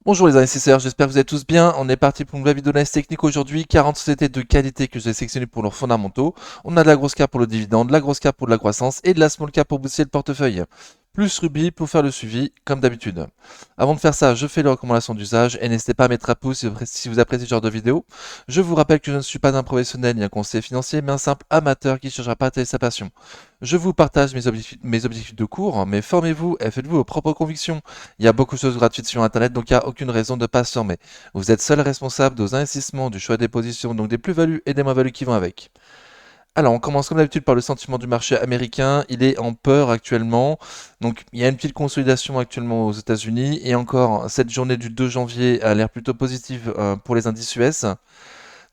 Bonjour les investisseurs, j'espère que vous êtes tous bien. On est parti pour une nouvelle vidéo d'analyse technique aujourd'hui. 40 sociétés de qualité que j'ai sélectionnées pour leurs fondamentaux. On a de la grosse cap pour le dividende, de la grosse cap pour de la croissance et de la small cap pour booster le portefeuille. Plus Ruby pour faire le suivi, comme d'habitude. Avant de faire ça, je fais les recommandations d'usage et n'hésitez pas à mettre un pouce si vous appréciez ce genre de vidéo. Je vous rappelle que je ne suis pas un professionnel ni un conseiller financier, mais un simple amateur qui cherchera pas à partager sa passion. Je vous partage mes objectifs de cours, mais formez-vous et faites-vous vos propres convictions. Il y a beaucoup de choses gratuites sur Internet, donc il n'y a aucune raison de ne pas se former. Vous êtes seul responsable de vos investissements, du choix des positions, donc des plus-values et des moins-values qui vont avec. Alors, on commence comme d'habitude par le sentiment du marché américain. Il est en peur actuellement. Donc, il y a une petite consolidation actuellement aux États-Unis. Et encore, cette journée du 2 janvier a l'air plutôt positive pour les indices US.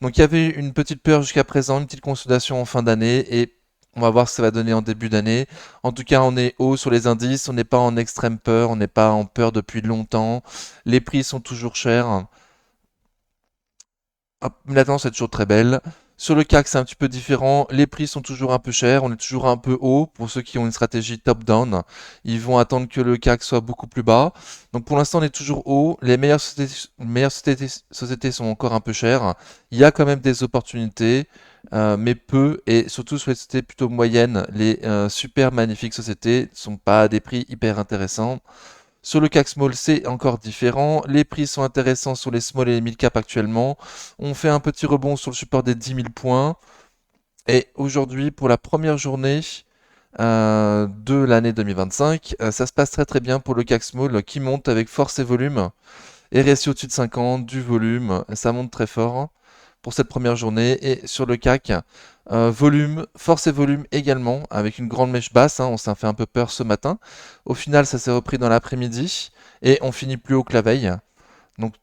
Donc, il y avait une petite peur jusqu'à présent, une petite consolidation en fin d'année. Et on va voir ce que ça va donner en début d'année. En tout cas, on est haut sur les indices. On n'est pas en extrême peur. On n'est pas en peur depuis longtemps. Les prix sont toujours chers. Hop, la tendance est toujours très belle. Sur le CAC, c'est un petit peu différent. Les prix sont toujours un peu chers. On est toujours un peu haut. Pour ceux qui ont une stratégie top-down, ils vont attendre que le CAC soit beaucoup plus bas. Donc pour l'instant, on est toujours haut. Les meilleures sociétés sont encore un peu chères. Il y a quand même des opportunités, mais peu. Et surtout sur les sociétés plutôt moyennes, les super magnifiques sociétés ne sont pas à des prix hyper intéressants. Sur le CAC Small, c'est encore différent. Les prix sont intéressants sur les small et les mid cap actuellement. On fait un petit rebond sur le support des 10 000 points. Et aujourd'hui, pour la première journée de l'année 2025, ça se passe très très bien pour le CAC Small qui monte avec force et volume. RSI au-dessus de 50, du volume, ça monte très fort pour cette première journée. Et sur le CAC, volume, force et volume également, avec une grande mèche basse, hein, on s'est fait un peu peur ce matin. Au final, ça s'est repris dans l'après-midi et on finit plus haut que la veille. Donc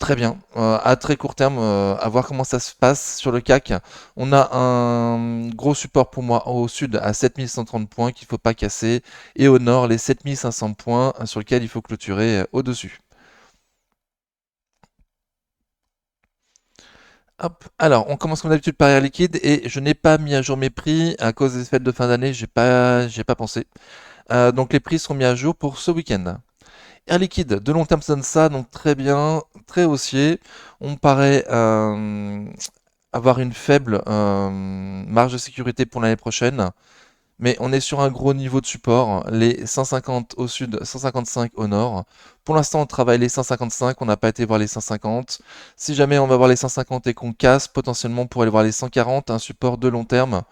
très bien. À très court terme, à voir comment ça se passe sur le CAC. On a un gros support pour moi au sud à 7130 points qu'il ne faut pas casser et au nord les 7500 points sur lesquels il faut clôturer au-dessus. Hop. Alors, on commence comme d'habitude par Air Liquide et je n'ai pas mis à jour mes prix à cause des fêtes de fin d'année, j'ai pas pensé. Donc les prix seront mis à jour pour ce week-end. Air Liquide, de long terme, ça donne ça, donc très bien, très haussier. On paraît avoir une faible marge de sécurité pour l'année prochaine. Mais on est sur un gros niveau de support, les 150 au sud, 155 au nord. Pour l'instant, on travaille les 155, on n'a pas été voir les 150. Si jamais on va voir les 150 et qu'on casse, potentiellement pour aller voir les 140, un support de long terme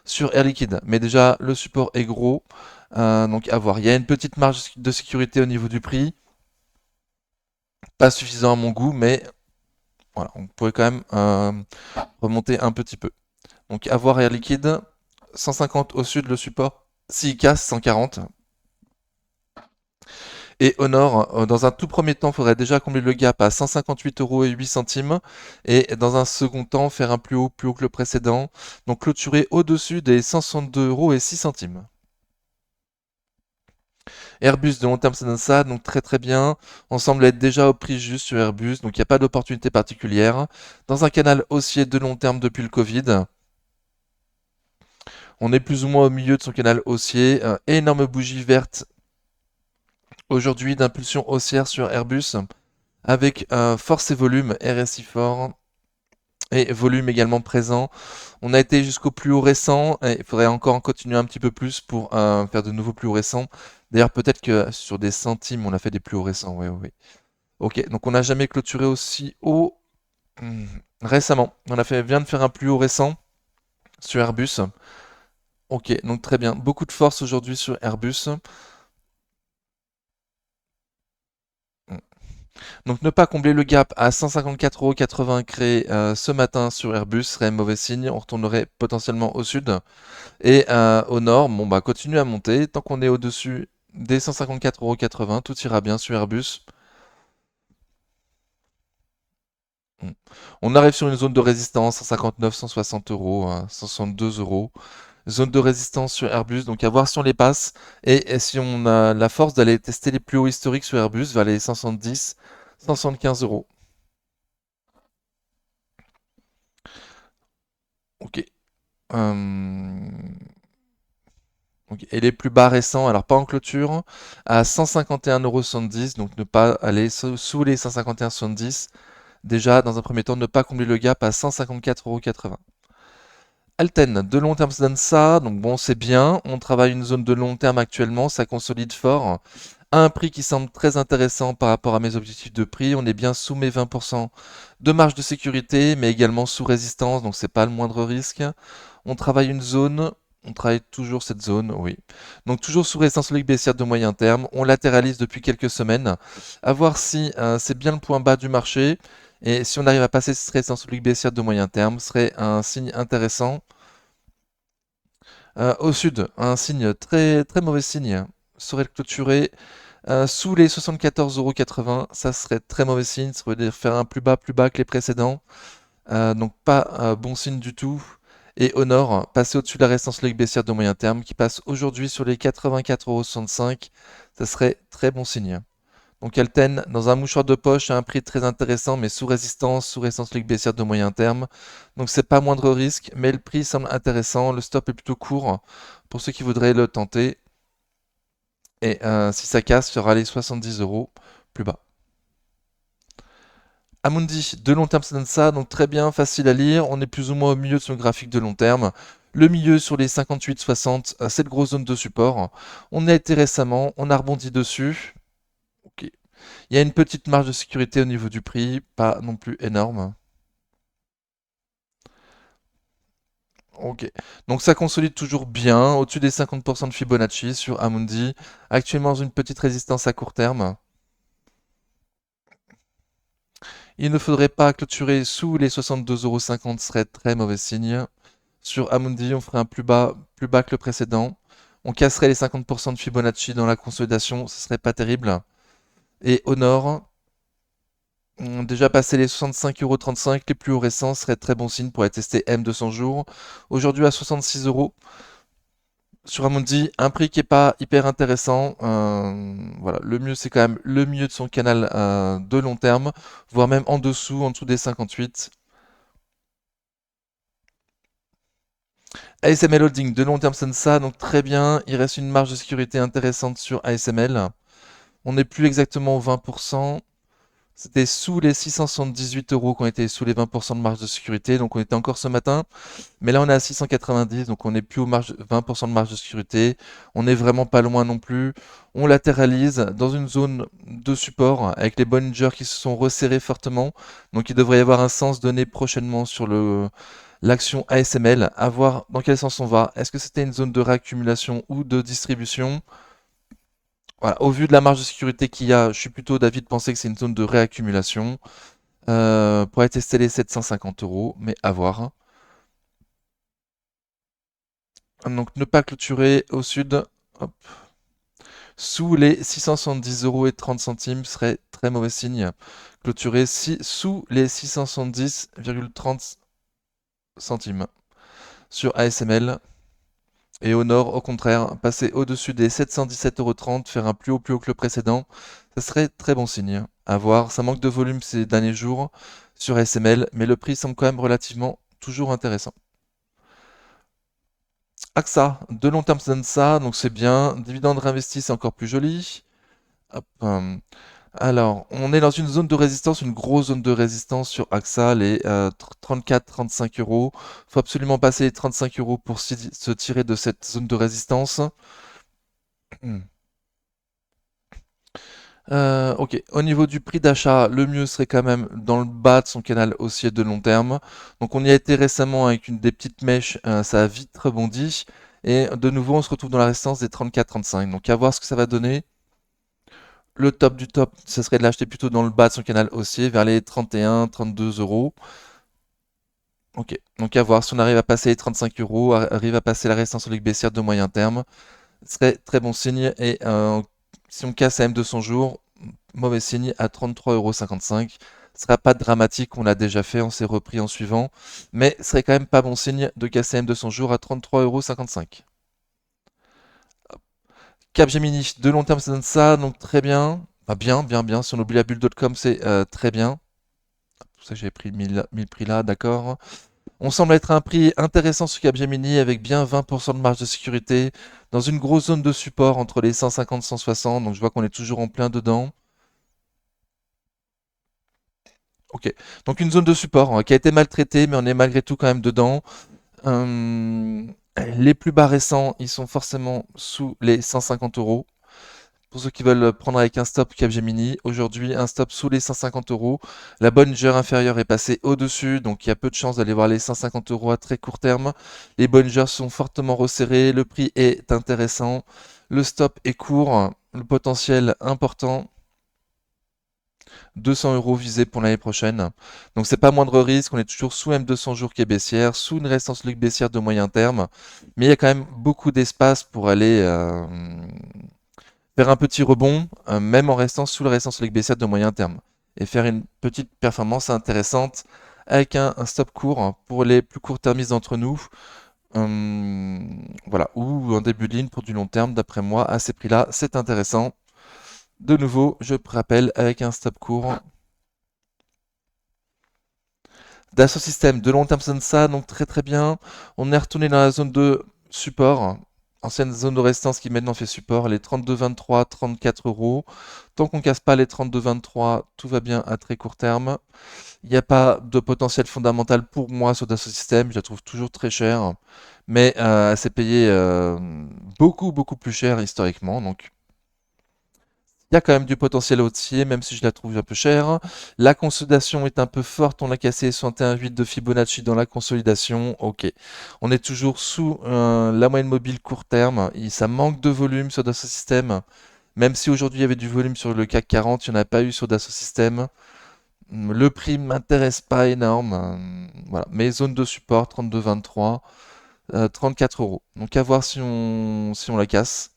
sur Air Liquide. Mais déjà, le support est gros, donc à voir. Il y a une petite marge de sécurité au niveau du prix, pas suffisant à mon goût, mais voilà, on pourrait quand même remonter un petit peu. Donc à voir Air Liquide, 150 au sud le support. S'il casse, 140. Et Honor, dans un tout premier temps, il faudrait déjà combler le gap à 158 € et 8 centimes. Et dans un second temps, faire un plus haut que le précédent. Donc clôturer au-dessus des 162 € et 6 centimes. Airbus de long terme, ça donne ça, donc très très bien. On semble être déjà au prix juste sur Airbus, donc il n'y a pas d'opportunité particulière. Dans un canal haussier de long terme depuis le Covid, on est plus ou moins au milieu de son canal haussier. Énorme bougie verte aujourd'hui d'impulsion haussière sur Airbus avec force et volume, RSI fort et volume également présent. On a été jusqu'au plus haut récent et il faudrait encore en continuer un petit peu plus pour faire de nouveaux plus hauts récents. D'ailleurs, peut-être que sur des centimes, on a fait des plus hauts récents. Oui, oui, oui. Ok, donc on n'a jamais clôturé aussi haut récemment. Vient de faire un plus haut récent sur Airbus. Ok, donc très bien. Beaucoup de force aujourd'hui sur Airbus. Donc ne pas combler le gap à 154,80 € créé ce matin sur Airbus serait mauvais signe. On retournerait potentiellement au sud. Et au nord, bon bah continue à monter. Tant qu'on est au-dessus des 154,80 €, tout ira bien sur Airbus. Mm. On arrive sur une zone de résistance 159, 160 €, 162 €. Zone de résistance sur Airbus, donc à voir si on les passe et si on a la force d'aller tester les plus hauts historiques sur Airbus vers les 170, 175 €. Ok. Ok. Et les plus bas récents, alors pas en clôture, à 151,70 €, donc ne pas aller sous les 151,70 €. Déjà, dans un premier temps, ne pas combler le gap à 154,80 €. Alten, de long terme, ça donne ça, donc bon, c'est bien. On travaille une zone de long terme actuellement, ça consolide fort. À un prix qui semble très intéressant par rapport à mes objectifs de prix. On est bien sous mes 20% de marge de sécurité, mais également sous résistance, donc c'est pas le moindre risque. On travaille une zone, on travaille toujours cette zone, oui. Donc toujours sous résistance logique baissière de moyen terme. On latéralise depuis quelques semaines. À voir si c'est bien le point bas du marché. Et si on arrive à passer cette résistance logique baissière de moyen terme, ce serait un signe intéressant. Au sud, un signe très très mauvais signe serait clôturé sous les 74,80 €. Ça serait très mauvais signe, ça veut dire faire un plus bas que les précédents. Donc pas bon signe du tout. Et au nord, passer au-dessus de la résistance logique baissière de moyen terme qui passe aujourd'hui sur les 84,65 €. Ça serait très bon signe. Donc Alten, dans un mouchoir de poche, à un prix très intéressant, mais sous résistance logique baissière de moyen terme. Donc c'est pas moindre risque, mais le prix semble intéressant. Le stop est plutôt court pour ceux qui voudraient le tenter. Et si ça casse, il y aura les 70 € plus bas. Amundi, de long terme, ça donne ça, donc très bien, facile à lire. On est plus ou moins au milieu de son graphique de long terme. Le milieu sur les 58,60, c'est le gros zone de support. On a été récemment, on a rebondi dessus. Ok. Il y a une petite marge de sécurité au niveau du prix, pas non plus énorme. Ok. Donc ça consolide toujours bien, au-dessus des 50% de Fibonacci sur Amundi. Actuellement dans une petite résistance à court terme. Il ne faudrait pas clôturer sous les 62,50 €, ce serait très mauvais signe. Sur Amundi, on ferait un plus bas que le précédent. On casserait les 50% de Fibonacci dans la consolidation, ce serait pas terrible. Et au nord, on a déjà passé les 65,35 €, les plus hauts récents seraient très bon signe pour aller tester M200 jours. Aujourd'hui à 66 € sur Amundi, un prix qui est pas hyper intéressant. Voilà, le mieux c'est quand même le milieu de son canal de long terme, voire même en dessous des 58. ASML Holding de long terme, c'est ça, donc très bien. Il reste une marge de sécurité intéressante sur ASML. On n'est plus exactement aux 20%. C'était sous les 678 € qu'on était sous les 20% de marge de sécurité, donc on était encore ce matin. Mais là, on est à 690, donc on n'est plus aux 20% de marge de sécurité. On n'est vraiment pas loin non plus. On latéralise dans une zone de support avec les Bollinger qui se sont resserrés fortement. Donc il devrait y avoir un sens donné prochainement sur l'action ASML. À voir dans quel sens on va. Est-ce que c'était une zone de réaccumulation ou de distribution? Voilà, au vu de la marge de sécurité qu'il y a, je suis plutôt d'avis de penser que c'est une zone de réaccumulation. Pour aller tester les 750 €, mais à voir. Donc ne pas clôturer au sud, hop, sous les 670,30 € serait très mauvais signe. Clôturer sous les 670,30 centimes sur ASML. Et au nord, au contraire, passer au-dessus des 717,30 €, faire un plus haut que le précédent, ça serait très bon signe. À voir, ça manque de volume ces derniers jours sur ASML, mais le prix semble quand même relativement toujours intéressant. AXA, de long terme, ça donne ça, donc c'est bien. Dividende réinvesti, c'est encore plus joli. Hop, alors, on est dans une zone de résistance, une grosse zone de résistance sur AXA, les 34-35 €. Faut absolument passer les 35 € pour se tirer de cette zone de résistance. Ok, au niveau du prix d'achat, le mieux serait quand même dans le bas de son canal haussier de long terme. Donc on y a été récemment avec une des petites mèches, ça a vite rebondi. Et de nouveau, on se retrouve dans la résistance des 34-35. Donc à voir ce que ça va donner. Le top du top, ce serait de l'acheter plutôt dans le bas de son canal haussier, vers les 31-32 €. Ok, donc à voir si on arrive à passer les 35 €, arrive à passer la résistance sur baissière de moyen terme, ce serait très bon signe. Et si on casse à M200 jours, mauvais signe à 33,55 €. Ce sera pas dramatique, on l'a déjà fait, on s'est repris en suivant, mais ce serait quand même pas bon signe de casser M200 jours à 33,55 €. Capgemini, de long terme, ça donne ça, donc très bien. Enfin, bien. Si on oublie la bulle.com, c'est très bien. C'est pour ça que j'avais pris 1000 prix là, d'accord. On semble être à un prix intéressant sur Capgemini avec bien 20% de marge de sécurité dans une grosse zone de support entre les 150 et 160. Donc je vois qu'on est toujours en plein dedans. Ok. Donc une zone de support qui a été maltraitée, mais on est malgré tout quand même dedans. Hum, les plus bas récents, ils sont forcément sous les 150 euros. Pour ceux qui veulent prendre avec un stop Capgemini, aujourd'hui un stop sous les 150 euros. La Bollinger inférieure est passée au-dessus, donc il y a peu de chances d'aller voir les 150 euros à très court terme. Les Bollinger sont fortement resserrés, le prix est intéressant, le stop est court, le potentiel important. 200 euros visés pour l'année prochaine. Donc c'est pas moindre risque, on est toujours sous M200 jours qui est baissière, sous une résistance logique baissière de moyen terme, mais il y a quand même beaucoup d'espace pour aller faire un petit rebond, même en restant sous la résistance logique baissière de moyen terme, et faire une petite performance intéressante avec un stop court pour les plus court-termistes d'entre nous. Voilà, ou un début de ligne pour du long terme, d'après moi, à ces prix-là, c'est intéressant. De nouveau, je rappelle, avec un stop court Dassault Systèmes, de long terme, ça donne ça, donc très très bien. On est retourné dans la zone de support, ancienne zone de résistance qui maintenant fait support, les 32,23, 34 euros. Tant qu'on casse pas les 32,23, tout va bien à très court terme. Il n'y a pas de potentiel fondamental pour moi sur Dassault Systèmes, je la trouve toujours très chère, mais elle s'est payée beaucoup beaucoup plus cher historiquement, donc il y a quand même du potentiel haussier, même si je la trouve un peu chère. La consolidation est un peu forte. On a cassé 61,8 de Fibonacci dans la consolidation. Ok. On est toujours sous la moyenne mobile court terme. Ça manque de volume sur Dassault Systèmes. Même si aujourd'hui il y avait du volume sur le CAC 40, il n'y en a pas eu sur Dassault Systèmes. Le prix ne m'intéresse pas énorme. Voilà. Mes zones de support 32,23, 34 euros. Donc à voir si on la casse.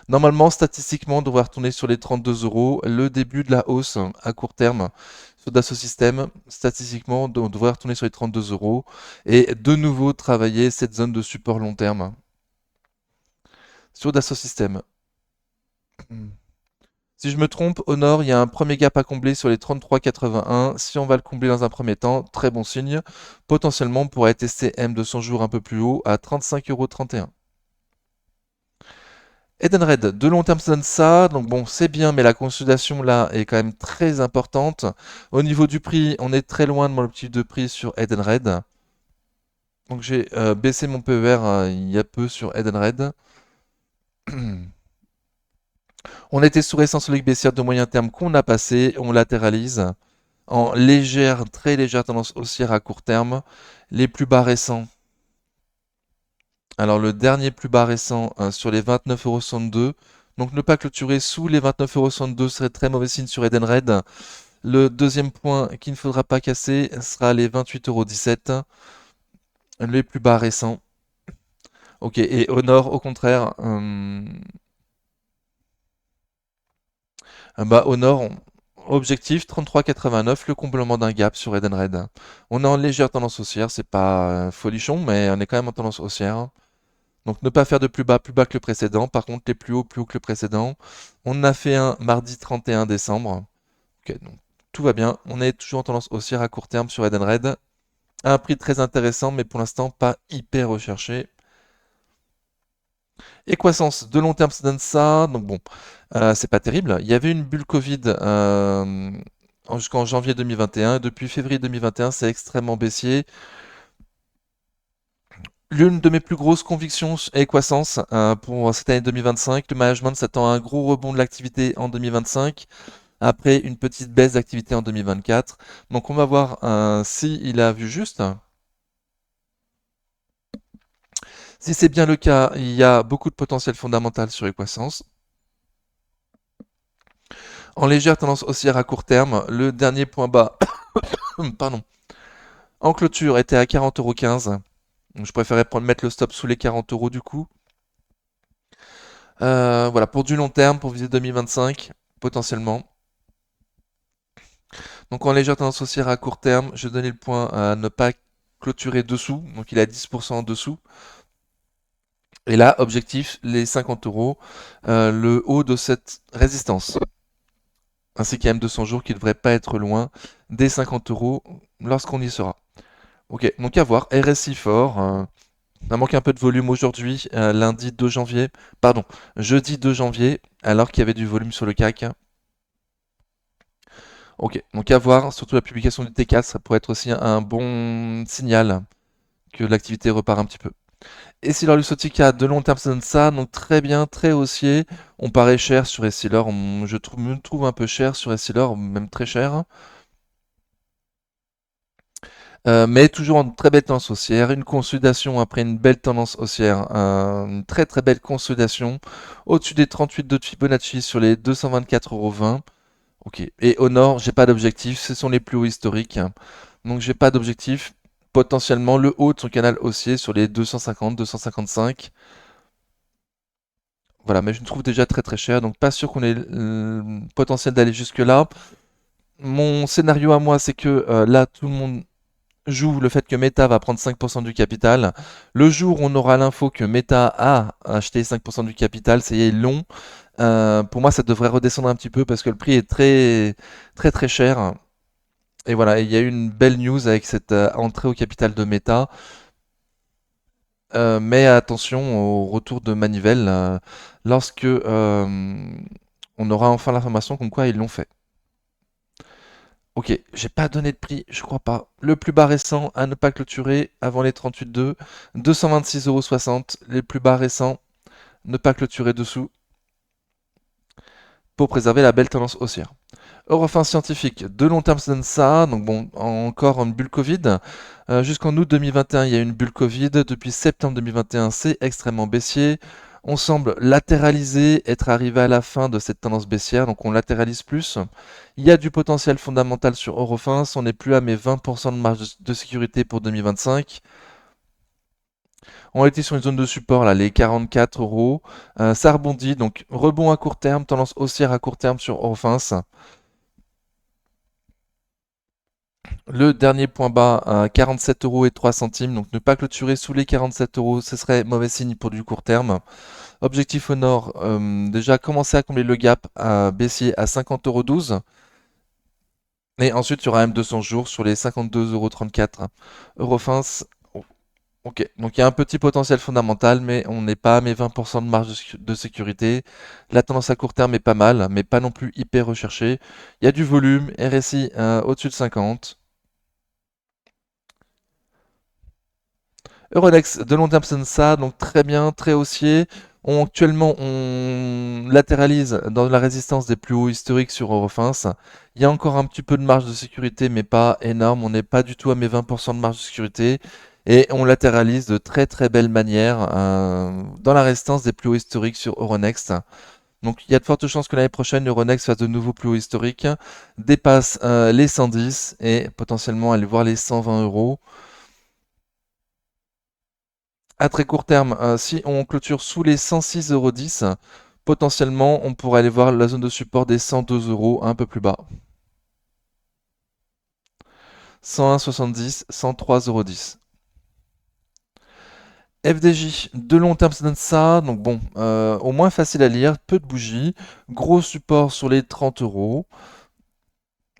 Normalement, statistiquement, on devrait retourner sur les 32 euros. Le début de la hausse à court terme sur Dassault Systèmes, statistiquement, on devrait retourner sur les 32 euros et de nouveau travailler cette zone de support long terme sur Dassault Systèmes. Si je me trompe, au nord, il y a un premier gap à combler sur les 33,81. Si on va le combler dans un premier temps, très bon signe. Potentiellement, on pourrait tester M200 jours un peu plus haut à 35,31 €. Edenred, de long terme, ça donne ça. Donc bon, c'est bien, mais la consolidation là est quand même très importante. Au niveau du prix, on est très loin de mon objectif de prix sur Edenred. Donc j'ai baissé mon PER il y a peu sur Edenred. On était sous résistance solide baissière de moyen terme qu'on a passé. On latéralise en légère, très légère tendance haussière à court terme. Les plus bas récents. Alors le dernier plus bas récent sur les 29,62 €. Donc ne pas clôturer sous les 29,62 € serait très mauvais signe sur Edenred. Le deuxième point qu'il ne faudra pas casser sera les 28,17 €, les plus bas récents. Ok, et au nord, au contraire, bah, au nord, objectif 33,89, le comblement d'un gap sur Edenred. On est en légère tendance haussière, c'est pas folichon, mais on est quand même en tendance haussière. Donc ne pas faire de plus bas que le précédent. Par contre, les plus haut que le précédent. On a fait un mardi 31 décembre. Ok, donc tout va bien. On est toujours en tendance haussière à court terme sur Edenred. À un prix très intéressant, mais pour l'instant pas hyper recherché. Et croissance de long terme, ça donne ça. Donc bon, c'est pas terrible. Il y avait une bulle Covid jusqu'en janvier 2021. Et depuis février 2021, c'est extrêmement baissier. L'une de mes plus grosses convictions est croissance pour cette année 2025. Le management s'attend à un gros rebond de l'activité en 2025, après une petite baisse d'activité en 2024. Donc on va voir si il a vu juste. Si c'est bien le cas, il y a beaucoup de potentiel fondamental sur Equasens. En légère tendance haussière à court terme, le dernier point bas pardon, en clôture était à 40,15 €. Je préférais mettre le stop sous les 40 € du coup. Voilà, pour du long terme, pour viser 2025, potentiellement. Donc en légère tendance haussière à court terme, je donnais le point à ne pas clôturer dessous. Donc il est à 10% en dessous. Et là, objectif, les 50 €, le haut de cette résistance. Ainsi qu'à M200 jours qui ne devrait pas être loin des 50 € lorsqu'on y sera. Ok, donc à voir. RSI fort. On a manqué un peu de volume aujourd'hui, lundi 2 janvier. Pardon, jeudi 2 janvier, alors qu'il y avait du volume sur le CAC. Ok, donc à voir. Surtout la publication du T4, ça pourrait être aussi un bon signal que l'activité repart un petit peu. Et Essilor Luxottica, de long terme, ça donne ça, donc très bien, très haussier. On paraît cher sur Essilor, me trouve un peu cher sur Essilor, même très cher. Mais toujours en très belle tendance haussière, une consolidation après une belle tendance haussière, une très très belle consolidation, au-dessus des 38 de Fibonacci sur les 224,20 €. Ok, et au nord, j'ai pas d'objectif, ce sont les plus hauts historiques, donc j'ai pas d'objectif. Potentiellement le haut de son canal haussier sur les 250, 255. Voilà, mais je le trouve déjà très très cher, donc pas sûr qu'on ait le potentiel d'aller jusque-là. Mon scénario à moi, c'est que là, tout le monde joue le fait que Meta va prendre 5% du capital. Le jour où on aura l'info que Meta a acheté 5% du capital, c'est long. Pour moi, ça devrait redescendre un petit peu parce que le prix est très très très cher. Et voilà, il y a eu une belle news avec cette entrée au capital de Meta. Mais attention au retour de manivelle lorsque on aura enfin l'information comme quoi ils l'ont fait. Ok, j'ai pas donné de prix, je crois pas. Le plus bas récent à ne pas clôturer avant les 38,2, 226,60 €. Les plus bas récents, ne pas clôturer dessous pour préserver la belle tendance haussière. Eurofin scientifique, de long terme ça donne ça, donc bon, encore une bulle Covid. Jusqu'en août 2021, il y a une bulle Covid. Depuis septembre 2021, c'est extrêmement baissier. On semble latéraliser, être arrivé à la fin de cette tendance baissière, donc on latéralise plus. Il y a du potentiel fondamental sur Eurofins, on n'est plus à mes 20% de marge de sécurité pour 2025. On était sur une zone de support, là, les 44 euros. Ça rebondit, donc rebond à court terme, tendance haussière à court terme sur Eurofins. Le dernier point bas à 47 euros et 3 centimes, donc ne pas clôturer sous les 47 euros, ce serait mauvais signe pour du court terme. Objectif au nord, déjà commencer à combler le gap à baissier à 50,12 €. Et ensuite, il y aura M200 jours sur les 52,34 €. Eurofins, oh, ok. Donc il y a un petit potentiel fondamental, mais on n'est pas à mes 20% de marge de sécurité. La tendance à court terme est pas mal, mais pas non plus hyper recherchée. Il y a du volume, RSI au-dessus de 50. Euronext de long terme, c'est ça, donc très bien, très haussier. Actuellement, on latéralise dans la résistance des plus hauts historiques sur Eurofins. Il y a encore un petit peu de marge de sécurité, mais pas énorme. On n'est pas du tout à mes 20% de marge de sécurité. Et on latéralise de très très belle manière dans la résistance des plus hauts historiques sur Euronext. Donc il y a de fortes chances que l'année prochaine, Euronext fasse de nouveaux plus hauts historiques, dépasse les 110 et potentiellement aller voir les 120 euros. À très court terme, si on clôture sous les 106,10 €, potentiellement, on pourrait aller voir la zone de support des 102 € un peu plus bas. 101,70, 103,10 €. FDJ, de long terme, ça donne ça. Donc bon, au moins facile à lire, peu de bougies, gros support sur les 30 euros.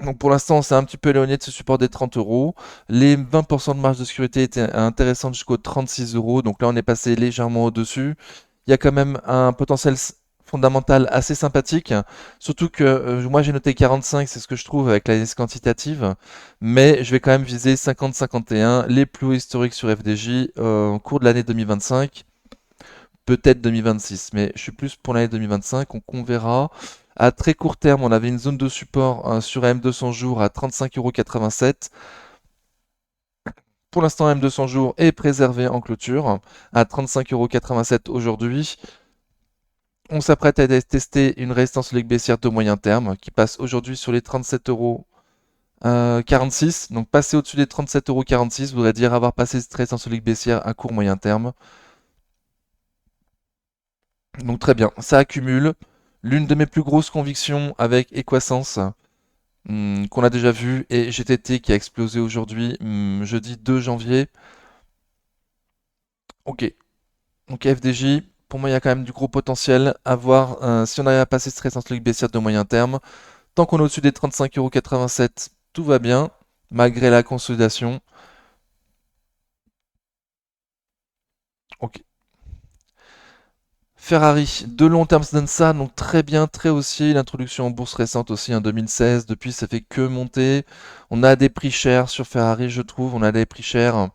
Donc pour l'instant, c'est un petit peu éloigné de ce support des 30 euros. Les 20% de marge de sécurité étaient intéressantes jusqu'aux 36 euros. Donc là, on est passé légèrement au-dessus. Il y a quand même un potentiel fondamental assez sympathique. Surtout que moi, j'ai noté 45, c'est ce que je trouve avec l'analyse quantitative. Mais je vais quand même viser 50-51, les plus hauts historiques sur FDJ au cours de l'année 2025. Peut-être 2026, mais je suis plus pour l'année 2025, donc on verra. À très court terme, on avait une zone de support sur M200 jours à 35,87 €. Pour l'instant, M200 jours est préservé en clôture à 35,87 € aujourd'hui. On s'apprête à tester une résistance ligue baissière de moyen terme qui passe aujourd'hui sur les 37,46 €. Donc passer au-dessus des 37,46 € voudrait dire avoir passé cette résistance ligue baissière à court moyen terme. Donc très bien, ça accumule. L'une de mes plus grosses convictions avec Equasens, qu'on a déjà vu, et GTT qui a explosé aujourd'hui, jeudi 2 janvier. Ok, donc FDJ, pour moi il y a quand même du gros potentiel à voir si on arrive à passer cette résistance ligue baissière de moyen terme. Tant qu'on est au-dessus des 35,87 €, tout va bien, malgré la consolidation. Ok. Ferrari, de long terme, ça donne ça, donc très bien, très haussier. L'introduction en bourse récente aussi en 2016. Depuis, ça fait que monter. On a des prix chers sur Ferrari, je trouve. On a des prix chers.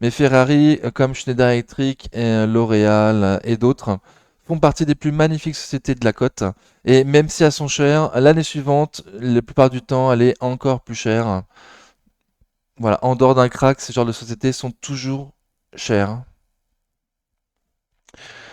Mais Ferrari, comme Schneider Electric, et L'Oréal et d'autres, font partie des plus magnifiques sociétés de la cote. Et même si elles sont chères, l'année suivante, la plupart du temps, elle est encore plus chère. Voilà, en dehors d'un crack, ces genres de sociétés sont toujours chères.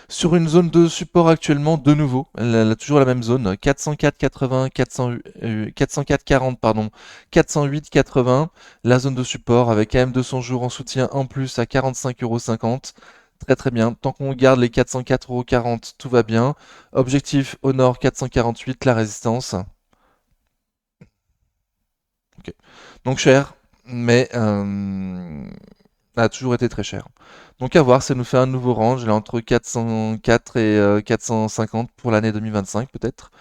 Sur une zone de support actuellement, de nouveau, elle a toujours la même zone, 404,80, 404,40, pardon, 408,80, la zone de support avec AM200 jours en soutien en plus à 45,50 €. Très très bien. Tant qu'on garde les 404,40 €, tout va bien. Objectif au nord 448, la résistance. Ok. Donc cher, mais a toujours été très cher. Donc à voir, ça nous fait un nouveau range, là entre 404 et 450 pour l'année 2025 peut-être.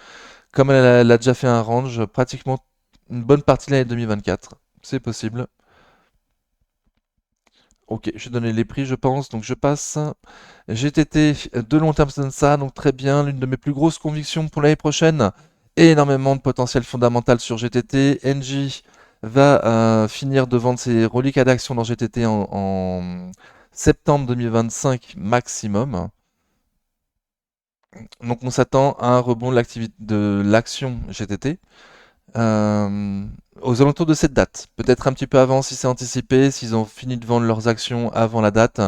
Comme elle a déjà fait un range pratiquement une bonne partie de l'année 2024, c'est possible. Ok, je vais donner les prix je pense, donc je passe. GTT de long terme c'est ça, donc très bien, l'une de mes plus grosses convictions pour l'année prochaine. Énormément de potentiel fondamental sur GTT. NJ va finir de vendre ses reliquats d'actions dans GTT en septembre 2025 maximum. Donc on s'attend à un rebond de l'activité de l'action GTT euh, aux alentours de cette date. Peut-être un petit peu avant si c'est anticipé, s'ils ont fini de vendre leurs actions avant la date,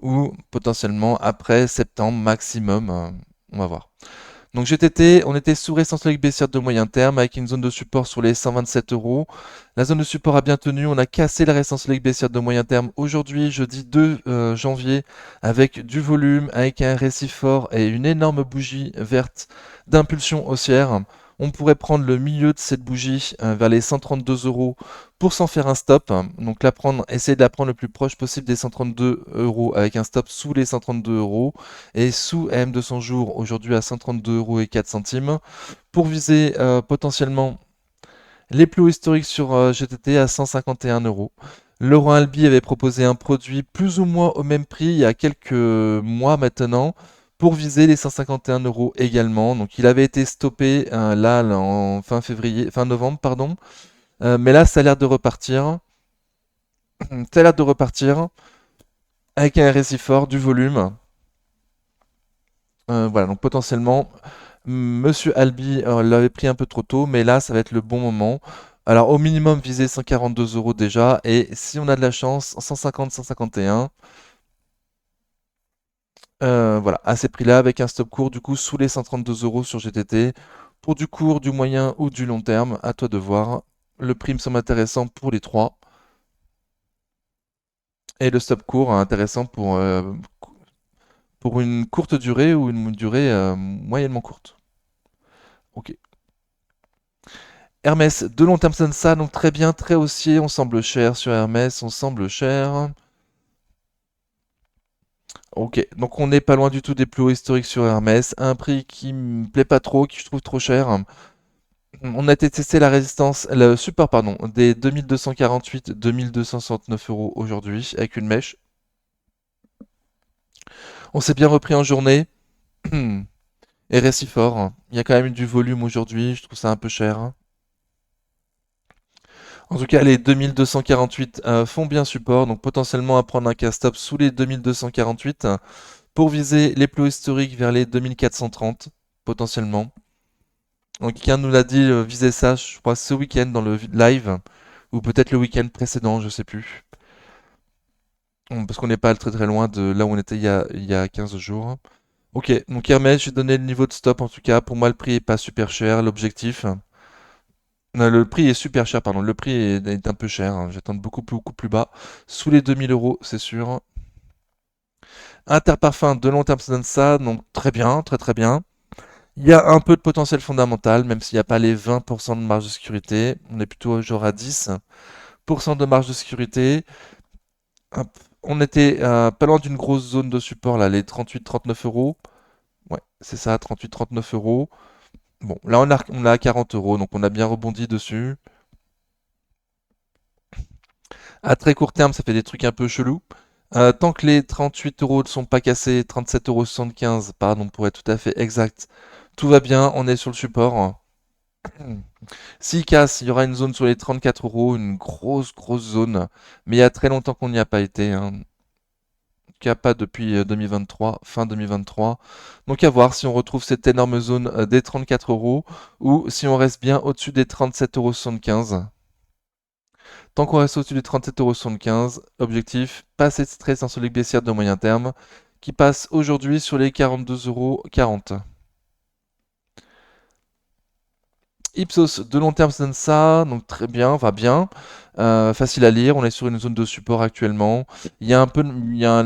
ou potentiellement après septembre maximum. On va voir. Donc GTT, on était sous résistance logique baissière de moyen terme avec une zone de support sur les 127 euros. La zone de support a bien tenu, on a cassé la résistance logique baissière de moyen terme aujourd'hui, jeudi 2 janvier, avec du volume, avec un récit fort et une énorme bougie verte d'impulsion haussière. On pourrait prendre le milieu de cette bougie vers les 132 euros pour s'en faire un stop. Donc la prendre, essayer de la prendre le plus proche possible des 132 euros avec un stop sous les 132 euros et sous AM200 jours aujourd'hui à 132 euros et 4 centimes pour viser potentiellement les plus hauts historiques sur GTT à 151 euros. Laurent Albi avait proposé un produit plus ou moins au même prix il y a quelques mois maintenant pour viser les 151 euros également. Donc il avait été stoppé là en fin février, fin novembre pardon. Mais là ça a l'air de repartir. Ça a l'air de repartir avec un récit fort, du volume. Voilà, donc potentiellement, Monsieur Albi l'avait pris un peu trop tôt, mais là, ça va être le bon moment. Alors, au minimum, viser 142 euros déjà, et si on a de la chance, 150, 151. Voilà, à ces prix-là, avec un stop court, du coup, sous les 132 euros sur GTT. Pour du court, du moyen ou du long terme, à toi de voir. Le prix me semble intéressant pour les trois. Et le stop court, intéressant pour une courte durée ou une durée moyennement courte. Ok. Hermès, de long terme, ça donne ça, donc très bien, très haussier, on semble cher sur Hermès, on semble cher. Ok, donc on n'est pas loin du tout des plus hauts historiques sur Hermès, un prix qui me plaît pas trop, qui je trouve trop cher. On a été testé la résistance, le support pardon, des 2248, 2269 euros aujourd'hui avec une mèche. On s'est bien repris en journée et récit fort. Il y a quand même eu du volume aujourd'hui, je trouve ça un peu cher. En tout cas, les 2248 font bien support, donc potentiellement à prendre un cast-stop sous les 2248 pour viser les plus hauts historiques vers les 2430, potentiellement. Donc quelqu'un nous l'a dit, viser ça, je crois, ce week-end dans le live, ou peut-être le week-end précédent, je sais plus. Parce qu'on n'est pas très très loin de là où on était il y a 15 jours. Ok, donc Hermès, j'ai donné le niveau de stop en tout cas. Pour moi, le prix est pas super cher, l'objectif. Non, le prix est super cher, pardon. Le prix est un peu cher, hein. J'attends beaucoup plus bas. Sous les 2000 euros, c'est sûr. Interparfum de long terme, ça donne ça. Donc très bien, très très bien. Il y a un peu de potentiel fondamental, même s'il n'y a pas les 20% de marge de sécurité. On est plutôt genre à 10% de marge de sécurité. Hop. On était pas loin d'une grosse zone de support, là, les 38-39 euros. Ouais, c'est ça, 38-39 euros. Bon, là on a à 40 euros, donc on a bien rebondi dessus. À très court terme, ça fait des trucs un peu chelous. Tant que les 38 euros ne sont pas cassés, 37,75 € pardon, pour être tout à fait exact, tout va bien, on est sur le support. S'il casse, il y aura une zone sur les 34 euros, une grosse, grosse zone. Mais il y a très longtemps qu'on n'y a pas été, hein. Qu'il n'y a pas depuis 2023, fin 2023. Donc à voir si on retrouve cette énorme zone des 34 euros ou si on reste bien au-dessus des 37,75 €. Tant qu'on reste au-dessus des 37,75 €, objectif, pas assez de stress en solide baissière de moyen terme, qui passe aujourd'hui sur les 42,40 €. Ipsos, de long terme, ça donne ça, donc très bien, va bien. Facile à lire, on est sur une zone de support actuellement. Il y a un peu, il y a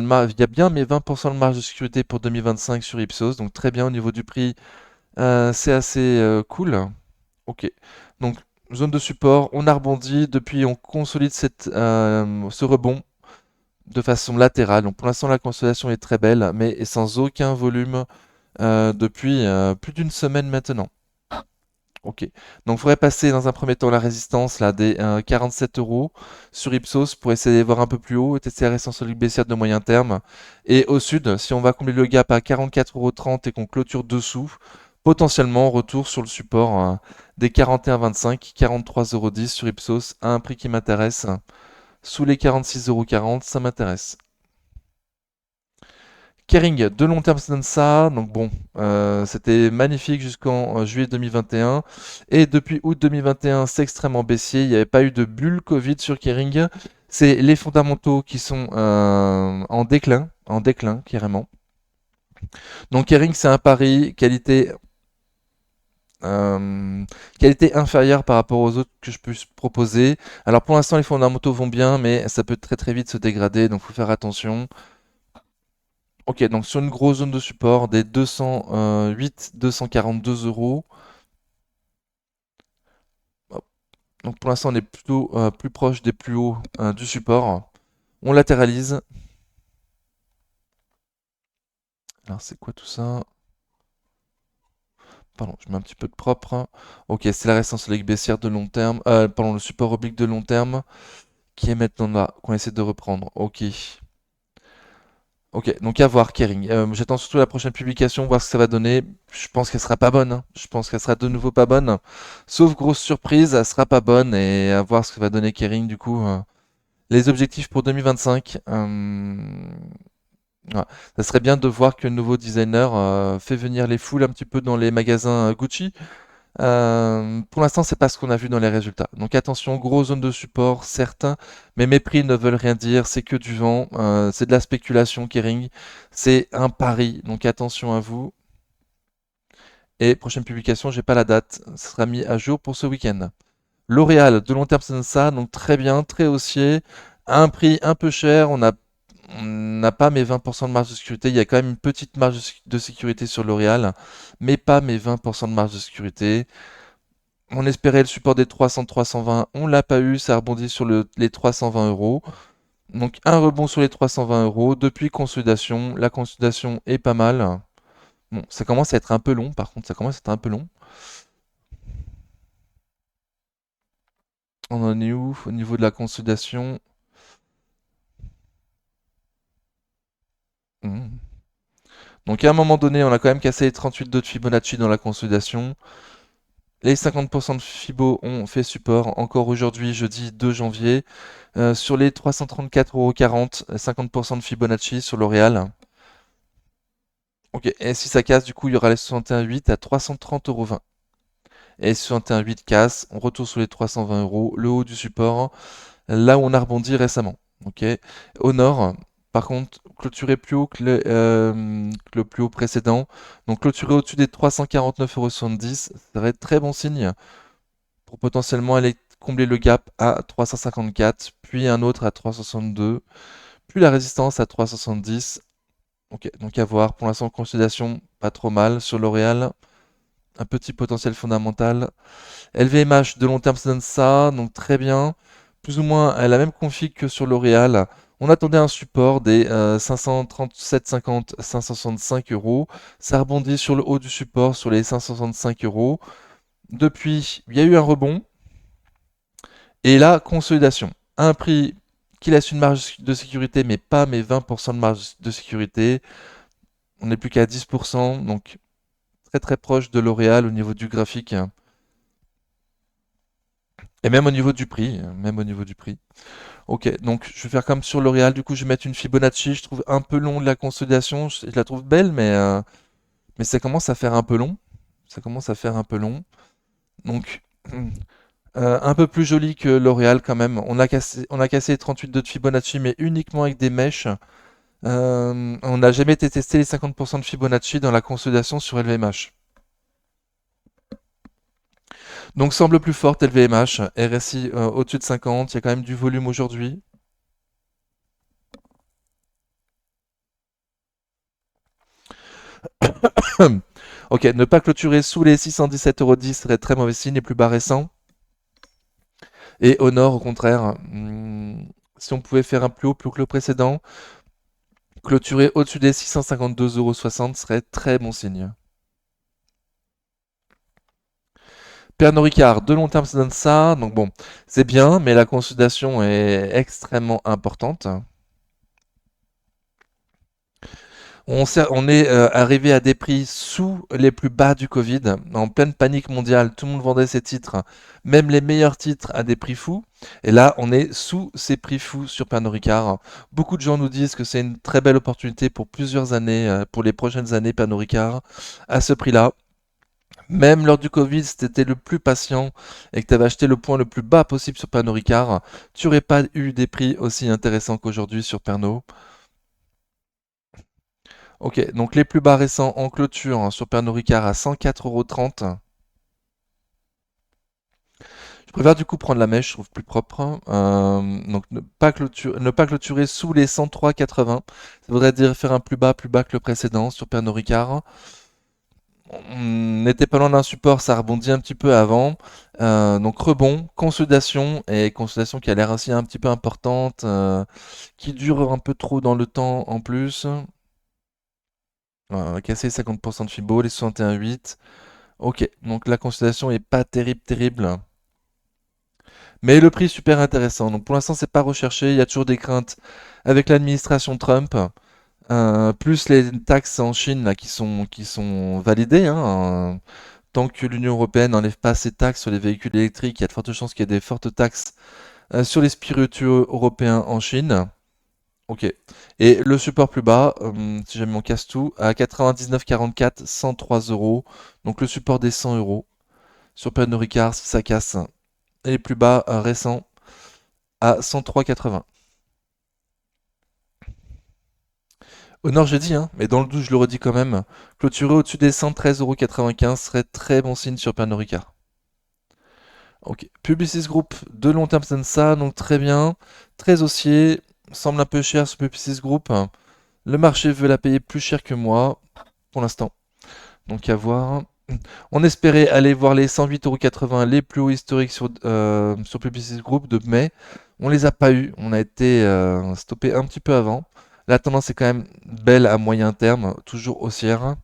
bien mes 20% de marge de sécurité pour 2025 sur Ipsos, donc très bien au niveau du prix, c'est assez cool. Ok, donc zone de support, on a rebondi, depuis on consolide ce rebond de façon latérale. Donc pour l'instant la consolidation est très belle, mais sans aucun volume depuis plus d'une semaine maintenant. Ok. Donc, il faudrait passer dans un premier temps la résistance là, des 47 euros sur Ipsos pour essayer de voir un peu plus haut et tester la résistance solide baissière de moyen terme. Et au sud, si on va combler le gap à 44,30 € et qu'on clôture dessous, potentiellement retour sur le support des 41,25, 43,10 € sur Ipsos à un prix qui m'intéresse. Sous les 46,40 €, ça m'intéresse. Kering, de long terme, ça donne ça. Donc bon, c'était magnifique jusqu'en juillet 2021. Et depuis août 2021, c'est extrêmement baissier. Il n'y avait pas eu de bulle Covid sur Kering. C'est les fondamentaux qui sont en déclin carrément. Donc Kering, c'est un pari qualité inférieure par rapport aux autres que je peux proposer. Alors pour l'instant, les fondamentaux vont bien, mais ça peut très très vite se dégrader, donc il faut faire attention. Ok, donc sur une grosse zone de support des 208, 242 euros. Hop. Donc pour l'instant, on est plutôt plus proche des plus hauts du support. On latéralise. Alors c'est quoi tout ça? Pardon, je mets un petit peu de propre. Ok, c'est la résistance solide baissière de long terme. Pardon, le support oblique de long terme qui est maintenant là, qu'on essaie de reprendre. Ok. Ok, donc à voir, Kering. J'attends surtout la prochaine publication, voir ce que ça va donner. Je pense qu'elle sera pas bonne, hein. Je pense qu'elle sera de nouveau pas bonne. Sauf grosse surprise, elle sera pas bonne et à voir ce que va donner Kering du coup. Les objectifs pour 2025. Ouais. Ça serait bien de voir que le nouveau designer fait venir les foules un petit peu dans les magasins Gucci. Pour l'instant, c'est pas ce qu'on a vu dans les résultats. Donc attention, grosse zone de support, certains, mais mes prix ne veulent rien dire, c'est que du vent, c'est de la spéculation, Kering, c'est un pari, donc attention à vous. Et prochaine publication, j'ai pas la date, ça sera mis à jour pour ce week-end. L'Oréal, de long terme, c'est ça, donc très bien, très haussier, à un prix un peu cher, on n'a pas mes 20% de marge de sécurité, il y a quand même une petite marge de sécurité sur L'Oréal, mais pas mes 20% de marge de sécurité. On espérait le support des 300-320, on l'a pas eu, ça rebondit sur les 320 euros. Donc un rebond sur les 320 euros. Depuis consolidation, la consolidation est pas mal. Bon, ça commence à être un peu long, par contre, ça commence à être un peu long. On en est où au niveau de la consolidation? Hmm. Donc à un moment donné, on a quand même cassé les 38 de Fibonacci dans la consolidation. Les 50% de Fibo ont fait support encore aujourd'hui, jeudi 2 janvier. Sur les 334,40 €, 50% de Fibonacci sur L'Oréal. Ok, et si ça casse, du coup, il y aura les 61,8 à 330,20 €. Et 61,8 casse, on retourne sur les 320 euros, le haut du support, là où on a rebondi récemment. Ok. Au nord, par contre, clôturer plus haut que le plus haut précédent. Donc clôturer au-dessus des 349,70 €, ça serait très bon signe pour potentiellement aller combler le gap à 354, puis un autre à 362, puis la résistance à 370. Ok, donc à voir. Pour l'instant, consolidation pas trop mal sur L'Oréal. Un petit potentiel fondamental. LVMH de long terme, ça donne ça, donc très bien. Plus ou moins la même config que sur L'Oréal. On attendait un support des 537,50, 565 euros. Ça rebondit sur le haut du support, sur les 565 euros. Depuis, il y a eu un rebond. Et là, consolidation. Un prix qui laisse une marge de sécurité, mais pas mes 20% de marge de sécurité. On n'est plus qu'à 10%, donc très très proche de L'Oréal au niveau du graphique, hein. Et même au niveau du prix, même au niveau du prix. Ok, donc je vais faire comme sur L'Oréal, du coup je vais mettre une Fibonacci, je trouve un peu long la consolidation, je la trouve belle, mais ça commence à faire un peu long. Ça commence à faire un peu long. Donc, un peu plus joli que L'Oréal quand même. On a cassé les 38 de Fibonacci, mais uniquement avec des mèches. On n'a jamais été testé les 50% de Fibonacci dans la consolidation sur LVMH. Donc semble plus forte LVMH, RSI au-dessus de 50, il y a quand même du volume aujourd'hui. Ok, ne pas clôturer sous les 617,10 € serait très mauvais signe, les plus bas récents. Et au nord, au contraire, si on pouvait faire un plus haut plus que le précédent, clôturer au-dessus des 652,60 € serait très bon signe. Pernod Ricard, de long terme, ça donne ça. Donc bon, c'est bien, mais la consolidation est extrêmement importante. On est arrivé à des prix sous les plus bas du Covid, en pleine panique mondiale. Tout le monde vendait ses titres, même les meilleurs titres à des prix fous. Et là, on est sous ces prix fous sur Pernod Ricard. Beaucoup de gens nous disent que c'est une très belle opportunité pour plusieurs années, pour les prochaines années, Pernod Ricard, à ce prix-là. Même lors du Covid, si tu étais le plus patient et que tu avais acheté le point le plus bas possible sur Pernod Ricard, tu n'aurais pas eu des prix aussi intéressants qu'aujourd'hui sur Pernod. Ok, donc les plus bas récents en clôture, hein, sur Pernod Ricard à 104,30 €. Je préfère du coup prendre la mèche, je trouve plus propre, hein. Donc ne pas clôturer sous les 103,80. Ça voudrait dire faire un plus bas que le précédent sur Pernod Ricard. On n'était pas loin d'un support, ça rebondit un petit peu avant. Donc rebond, consolidation qui a l'air aussi un petit peu importante, qui dure un peu trop dans le temps en plus. Voilà, on a cassé les 50% de Fibo, les 61,8. Ok, donc la consolidation est pas terrible, terrible. Mais le prix est super intéressant. Donc pour l'instant, c'est pas recherché. Il y a toujours des craintes avec l'administration Trump. Plus les taxes en Chine là, qui sont validées, hein. Tant que l'Union européenne n'enlève pas ses taxes sur les véhicules électriques, il y a de fortes chances qu'il y ait des fortes taxes sur les spiritueux européens en Chine. Ok. Et le support plus bas, si jamais on casse tout, à 99,44, 103 €. Donc le support des 100 € sur Pernod Ricard si ça casse. Et les plus bas récents à 103,80. Au nord, j'ai dit, hein, mais dans le doute, je le redis quand même. Clôturer au-dessus des 113,95 € serait très bon signe sur Pernod Ricard. Ok. Publicis Group, de long terme, ça donne ça, donc très bien. Très haussier, semble un peu cher ce Publicis Group. Le marché veut la payer plus cher que moi, pour l'instant. Donc à voir. On espérait aller voir les 108,80 € les plus hauts historiques sur Publicis Group de mai. On les a pas eu. On a été stoppé un petit peu avant. La tendance est quand même belle à moyen terme, toujours haussière.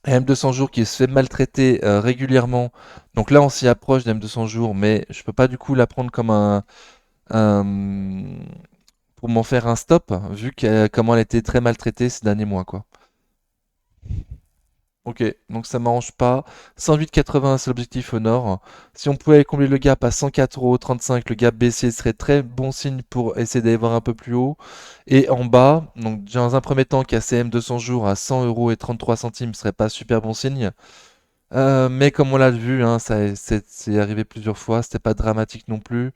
M200 jours qui se fait maltraiter régulièrement. Donc là, on s'y approche d'M200 jours, mais je peux pas du coup la prendre comme un- pour m'en faire un stop, vu comment elle a été très maltraitée ces derniers mois, quoi. Ok, donc ça m'arrange pas. 108,80 c'est l'objectif au nord. Si on pouvait combler le gap à 104,35 €, le gap baissier serait très bon signe pour essayer d'aller voir un peu plus haut. Et en bas, donc dans un premier temps, KCM 200 jours à 100,33 € serait pas super bon signe. Mais comme on l'a vu, hein, c'est arrivé plusieurs fois, c'était pas dramatique non plus.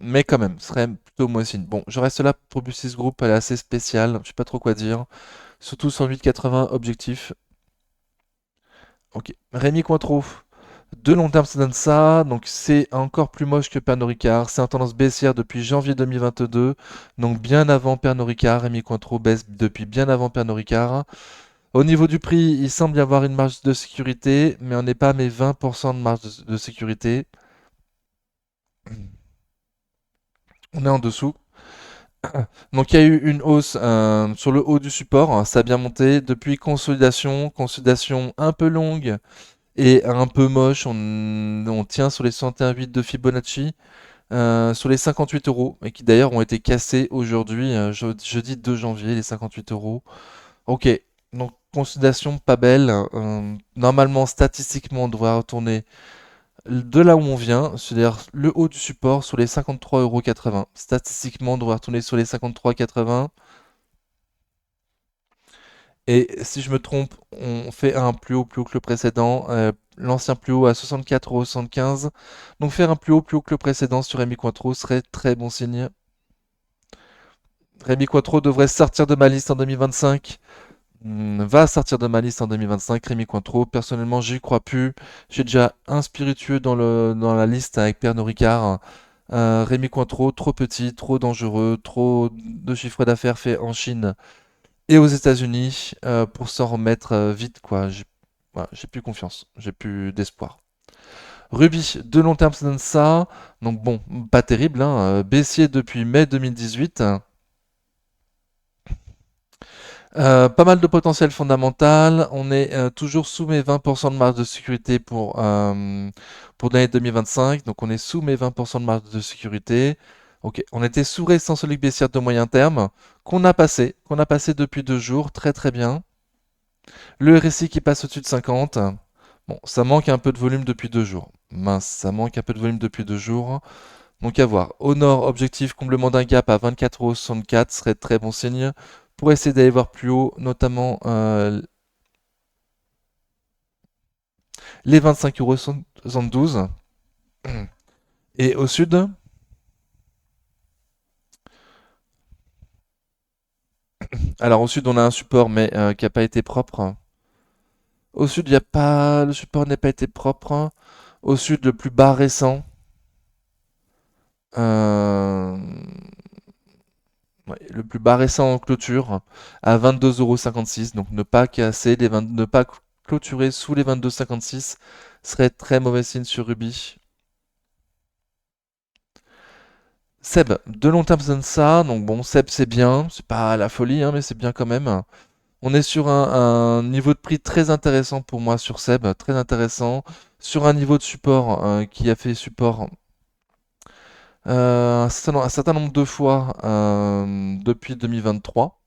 Mais quand même, ce serait plutôt moi signe. Bon, je reste là pour Bussis Group, elle est assez spéciale, je sais pas trop quoi dire. Surtout 108,80 objectif. Ok. Rémi Cointreau. De long terme, ça donne ça. Donc c'est encore plus moche que Pernod Ricard. C'est en tendance baissière depuis janvier 2022. Donc bien avant Pernod Ricard. Rémi Cointreau baisse depuis bien avant Pernod Ricard. Au niveau du prix, il semble y avoir une marge de sécurité, mais on n'est pas à mes 20% de marge de sécurité. On est en dessous. Donc il y a eu une hausse sur le haut du support, hein, ça a bien monté. Depuis consolidation, consolidation un peu longue et un peu moche. On tient sur les 61,8 de Fibonacci, sur les 58 euros, et qui d'ailleurs ont été cassés aujourd'hui, jeudi 2 janvier, les 58 euros. Ok, donc consolidation pas belle. Normalement, statistiquement, on devrait retourner de là où on vient, c'est-à-dire le haut du support sur les 53,80 €. Statistiquement, on devrait retourner sur les 53,80. Et si je me trompe, on fait un plus haut que le précédent. L'ancien plus haut à 64,75 €. Donc faire un plus haut que le précédent sur Rémi Cointreau serait très bon signe. Rémi Cointreau devrait sortir de ma liste en 2025. Va sortir de ma liste en 2025, Rémi Cointreau. Personnellement, j'y crois plus. J'ai déjà un spiritueux dans la liste avec Pernod Ricard. Rémi Cointreau, trop petit, trop dangereux, trop de chiffre d'affaires fait en Chine et aux États-Unis pour s'en remettre vite, quoi. Voilà, j'ai plus confiance, j'ai plus d'espoir. Ruby, de long terme, ça donne ça. Donc bon, pas terrible, hein. Baissier depuis mai 2018. Pas mal de potentiel fondamental. On est toujours sous mes 20% de marge de sécurité pour l'année 2025. Donc on est sous mes 20% de marge de sécurité. Ok, on était sous résistance solide baissière de moyen terme qu'on a passé depuis 2 jours. Très très bien. Le RSI qui passe au-dessus de 50. Bon, ça manque un peu de volume depuis 2 jours. Mince, ça manque un peu de volume depuis 2 jours. Donc à voir. Au nord, objectif comblement d'un gap à 24,64 € serait de très bon signe pour essayer d'aller voir plus haut, notamment les 25,72 €. Et au sud, alors au sud on a un support mais qui n'a pas été propre. Au sud, il y a pas, le support n'a pas été propre. Au sud, le plus bas récent, euh, ouais, le plus bas récent en clôture à 22,56 €. Donc ne pas casser ne pas clôturer sous les 22,56 € serait très mauvais signe sur Ruby. Seb, de long terme, ça donne ça. Donc bon, Seb, c'est bien. C'est pas la folie, hein, mais c'est bien quand même. On est sur un niveau de prix très intéressant pour moi sur Seb, très intéressant. Sur un niveau de support qui a fait support un certain nombre de fois depuis 2023.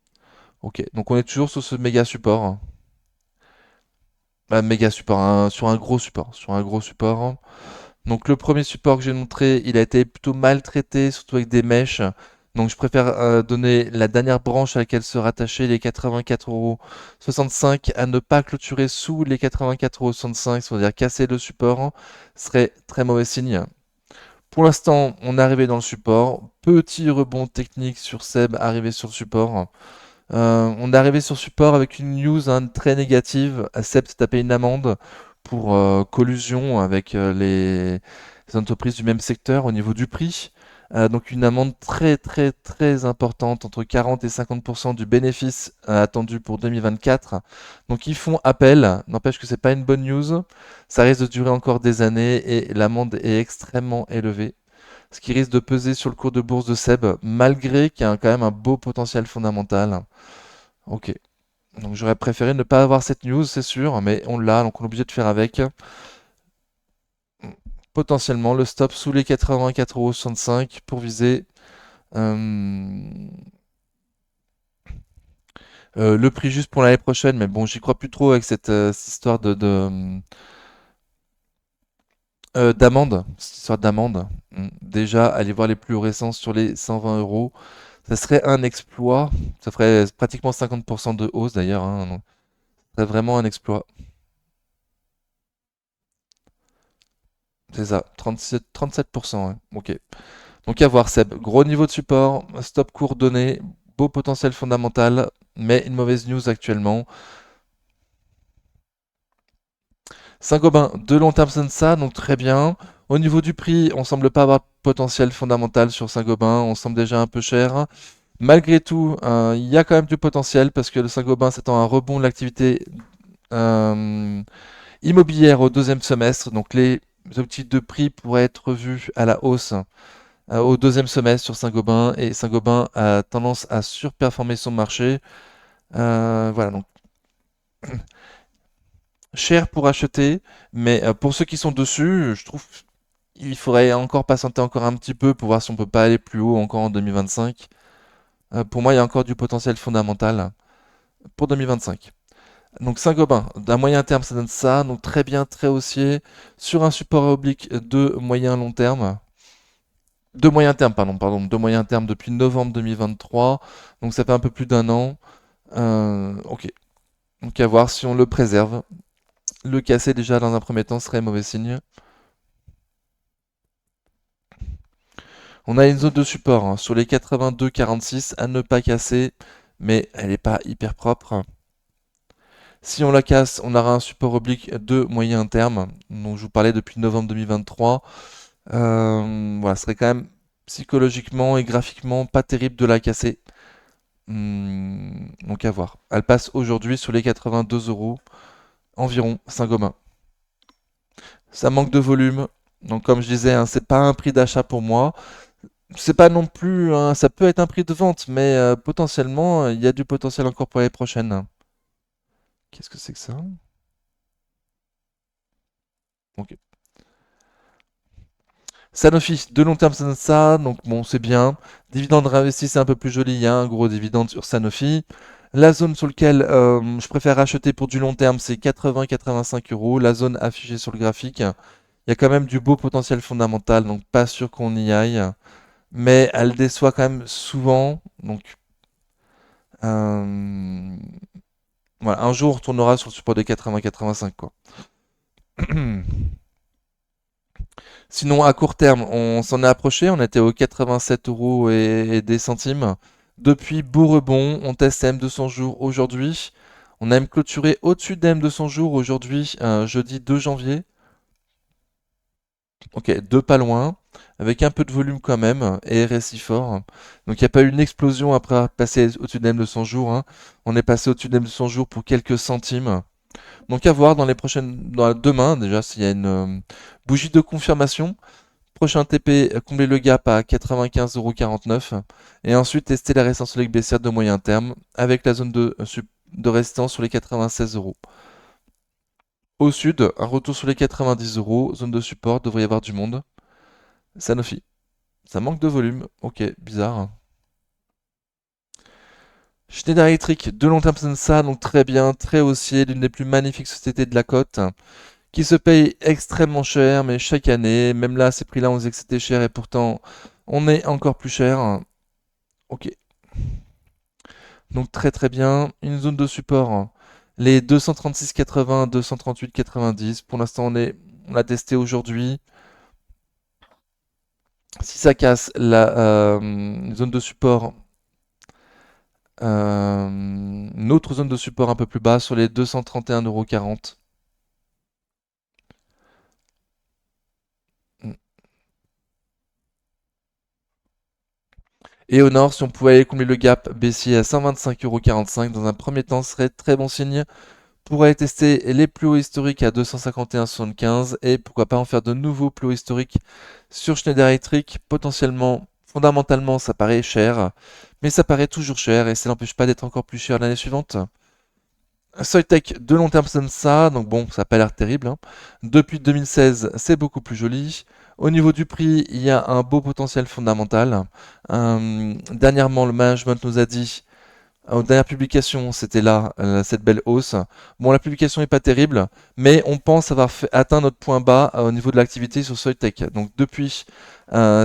Ok, donc on est toujours sur ce méga support. Méga support, sur un gros support. Sur un gros support. Donc le premier support que j'ai montré, il a été plutôt maltraité, surtout avec des mèches. Donc je préfère donner la dernière branche à laquelle se rattacher les 84,65 € à ne pas clôturer sous les 84,65 €, c'est-à-dire casser le support, serait très mauvais signe. Pour l'instant, on est arrivé dans le support. Petit rebond technique sur Seb, arrivé sur le support. On est arrivé sur support avec une news très négative. Seb s'est tapé une amende pour collusion avec les entreprises du même secteur au niveau du prix. Donc une amende très très très importante, entre 40 et 50% du bénéfice attendu pour 2024. Donc ils font appel, n'empêche que c'est pas une bonne news. Ça risque de durer encore des années et l'amende est extrêmement élevée. Ce qui risque de peser sur le cours de bourse de Seb, malgré qu'il y a quand même un beau potentiel fondamental. Ok. Donc j'aurais préféré ne pas avoir cette news, c'est sûr, mais on l'a, donc on est obligé de faire avec. Potentiellement le stop sous les 84,65 € pour viser euh, le prix juste pour l'année prochaine. Mais bon, j'y crois plus trop avec cette histoire d'amende. Cette histoire d'amende. Déjà, aller voir les plus récents sur les 120 euros, ça serait un exploit. Ça ferait pratiquement 50% de hausse d'ailleurs, hein, donc, ça serait vraiment un exploit. C'est ça, 37%, ouais. Ok. Donc à voir Seb, gros niveau de support, stop court donné, beau potentiel fondamental, mais une mauvaise news actuellement. Saint-Gobain, de long terme ça, donc très bien. Au niveau du prix, on semble pas avoir de potentiel fondamental sur Saint-Gobain, on semble déjà un peu cher. Malgré tout, il y a quand même du potentiel parce que le Saint-Gobain s'attend à un rebond de l'activité euh, immobilière au deuxième semestre, donc les objectifs de prix pourraient être revus à la hausse au deuxième semestre sur Saint-Gobain et Saint-Gobain a tendance à surperformer son marché. Voilà, donc cher pour acheter, mais pour ceux qui sont dessus, je trouve il faudrait encore patienter encore un petit peu pour voir si on peut pas aller plus haut encore en 2025. Pour moi, il y a encore du potentiel fondamental pour 2025. Donc Saint-Gobain, d'un moyen terme, ça donne ça, donc très bien, très haussier, sur un support oblique de moyen long terme. De moyen terme, pardon, de moyen terme depuis novembre 2023, donc ça fait un peu plus d'un an. Ok, donc à voir si on le préserve. Le casser déjà dans un premier temps serait mauvais signe. On a une zone de support hein, sur les 82-46 à ne pas casser, mais elle n'est pas hyper propre. Si on la casse, on aura un support oblique de moyen terme, dont je vous parlais depuis novembre 2023. Voilà, ce serait quand même psychologiquement et graphiquement pas terrible de la casser. Donc à voir. Elle passe aujourd'hui sur les 82 euros environ Saint-Gobain. Ça manque de volume. Donc comme je disais, hein, c'est pas un prix d'achat pour moi. C'est pas non plus, ça peut être un prix de vente, mais potentiellement, il y a du potentiel encore pour les prochaines. Qu'est-ce que c'est que ça? Ok. Sanofi, de long terme, ça donne ça, donc bon, c'est bien. Dividende réinvesti, c'est un peu plus joli, il y a un gros dividende sur Sanofi. La zone sur laquelle je préfère acheter pour du long terme, c'est 80-85 euros. La zone affichée sur le graphique, il y a quand même du beau potentiel fondamental, donc pas sûr qu'on y aille. Mais elle déçoit quand même souvent, donc euh, voilà, un jour on retournera sur le support des 80-85 quoi. Sinon, à court terme, on s'en est approché, on était aux 87 euros et des centimes. Depuis, beau rebond, on teste M200 jours aujourd'hui. On a même clôturé au-dessus de M200 jours aujourd'hui, jeudi 2 janvier. Ok, deux pas loin, avec un peu de volume quand même, et RSI fort. Donc il n'y a pas eu une explosion après avoir passé au-dessus de M200 jours, hein. On est passé au-dessus de M200 jours pour quelques centimes. Donc à voir dans les prochaines, demain déjà, s'il y a une bougie de confirmation. Prochain TP, combler le gap à 95,49 € et ensuite tester la résistance sur les baissière de moyen terme avec la zone de résistance sur les 96 euros. Au sud, un retour sur les 90 euros, zone de support, devrait y avoir du monde. Sanofi, ça manque de volume, ok, bizarre. Schneider Electric, de long terme c'est ça, donc très bien, très haussier, l'une des plus magnifiques sociétés de la côte, qui se paye extrêmement cher, mais chaque année, même là, à ces prix-là, on disait que c'était cher et pourtant, on est encore plus cher. Ok, donc très très bien. Une zone de support, hein. Les 236,80, 238,90. Pour l'instant, on a testé aujourd'hui. Si ça casse la zone de support, une autre zone de support un peu plus bas sur les 231,40 €. Et au nord, si on pouvait aller combler le gap baissier à 125,45 € dans un premier temps, ce serait très bon signe pour aller tester les plus hauts historiques à 251,75 et pourquoi pas en faire de nouveaux plus hauts historiques sur Schneider Electric. Potentiellement, fondamentalement, ça paraît cher, mais ça paraît toujours cher et ça n'empêche pas d'être encore plus cher l'année suivante. Soitec de long terme, ça donne ça, donc bon, ça n'a pas l'air terrible, hein. Depuis 2016, c'est beaucoup plus joli. Au niveau du prix, il y a un beau potentiel fondamental. Dernièrement, le management nous a dit aux dernières publications, c'était là, cette belle hausse. Bon, la publication n'est pas terrible, mais on pense avoir atteint notre point bas au niveau de l'activité sur Soitec. Donc depuis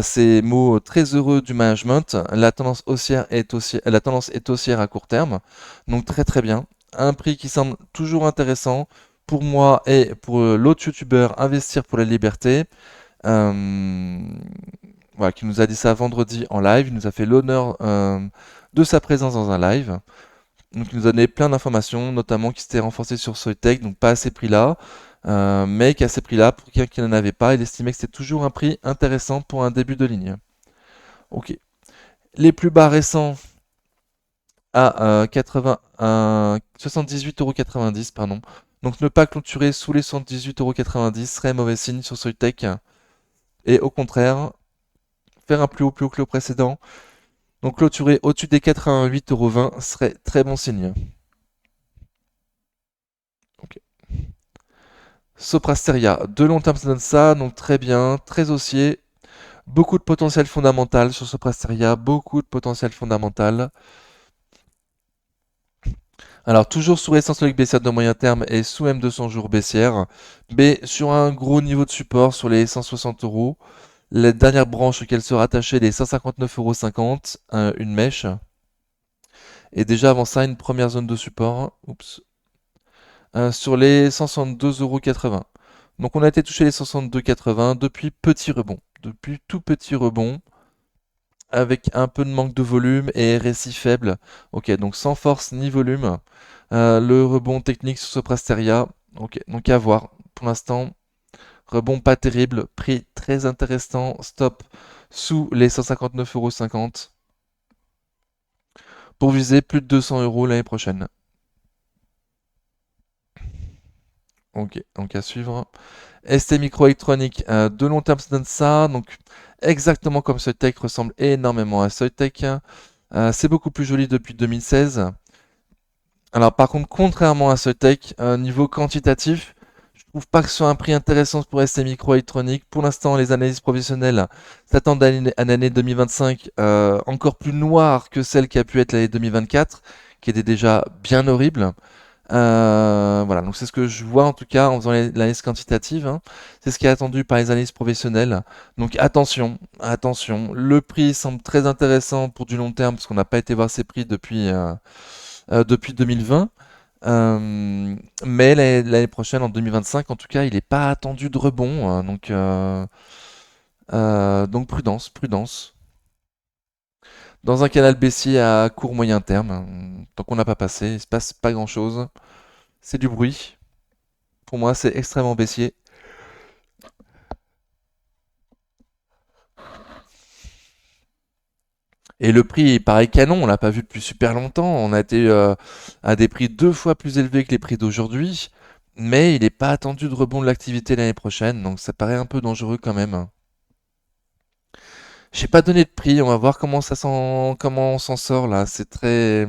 ces mots très heureux du management, la tendance est haussière à court terme. Donc très très bien. Un prix qui semble toujours intéressant pour moi et pour l'autre youtubeur Investir pour la liberté. Euh, voilà, qui nous a dit ça vendredi en live. Il nous a fait l'honneur de sa présence dans un live. Donc il nous a donné plein d'informations, notamment qui s'était renforcé sur Soitec, donc pas à ces prix-là, mais qu'à ces prix-là, pour quelqu'un qui n'en avait pas, il estimait que c'était toujours un prix intéressant pour un début de ligne. Ok. Les plus bas récents à 78,90 €, pardon. Donc ne pas clôturer sous les 78,90 € serait mauvais signe sur Soitec. Et au contraire, faire un plus haut que le précédent. Donc clôturer au-dessus des 88,20 € serait très bon signe. Ok. Soprasteria, de long terme ça donne ça, donc très bien, très haussier. Beaucoup de potentiel fondamental sur Soprasteria, beaucoup de potentiel fondamental. Alors toujours sous résistance logique baissière de moyen terme et sous M200 jours baissière, mais sur un gros niveau de support sur les 160 €. La dernière branche auquel se rattachait les 159,50 €, une mèche. Et déjà avant ça, une première zone de support. Oups. Sur les 162,80 €. Donc on a été touché les 62,80 € depuis petit rebond. Depuis tout petit rebond, avec un peu de manque de volume et RSI faible. Ok, donc sans force ni volume. Le rebond technique sur Soprasteria. Ok, donc à voir. Pour l'instant, rebond pas terrible. Prix très intéressant. Stop sous les 159,50 € pour viser plus de 200 € l'année prochaine. Ok, donc à suivre. ST Microélectronique, de long terme, ça donne ça. Donc, exactement comme Soitec, ressemble énormément à Soitec. C'est beaucoup plus joli depuis 2016. Alors, par contre, contrairement à Soitec, niveau quantitatif, je trouve pas que ce soit un prix intéressant pour ST Microélectronique. Pour l'instant, les analyses professionnelles s'attendent à une année 2025 encore plus noire que celle qui a pu être l'année 2024, qui était déjà bien horrible. Voilà, donc c'est ce que je vois en tout cas en faisant l'analyse quantitative, hein. C'est ce qui est attendu par les analyses professionnelles. Donc attention, attention. Le prix semble très intéressant pour du long terme parce qu'on n'a pas été voir ces prix depuis 2020. Mais l'année prochaine, en 2025, en tout cas, il n'est pas attendu de rebond, hein. Donc prudence, prudence. Dans un canal baissier à court moyen terme, tant qu'on n'a pas passé, il se passe pas grand-chose. C'est du bruit. Pour moi, c'est extrêmement baissier. Et le prix il paraît canon, on l'a pas vu depuis super longtemps. On a été à des prix 2 fois plus élevés que les prix d'aujourd'hui. Mais il n'est pas attendu de rebond de l'activité l'année prochaine, donc ça paraît un peu dangereux quand même. J'ai pas donné de prix, on va voir comment on s'en sort là. C'est très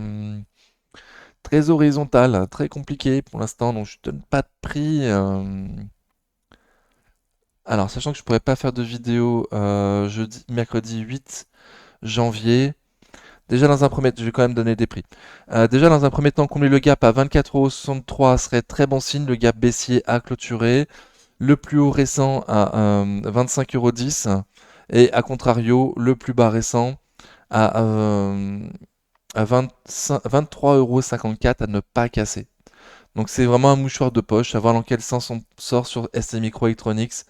horizontal, très compliqué pour l'instant, donc je donne pas de prix. Alors, sachant que je pourrais pas faire de vidéo mercredi 8 janvier. Déjà dans un premier temps, je vais quand même donner des prix. Déjà dans un premier temps, combler le gap à 24,63 € serait très bon signe. Le gap baissier à clôturer. Le plus haut récent à 25,10 €. Et à contrario, le plus bas récent à 23,54 € à ne pas casser. Donc c'est vraiment un mouchoir de poche, à voir dans quel sens on sort sur ST Microelectronics.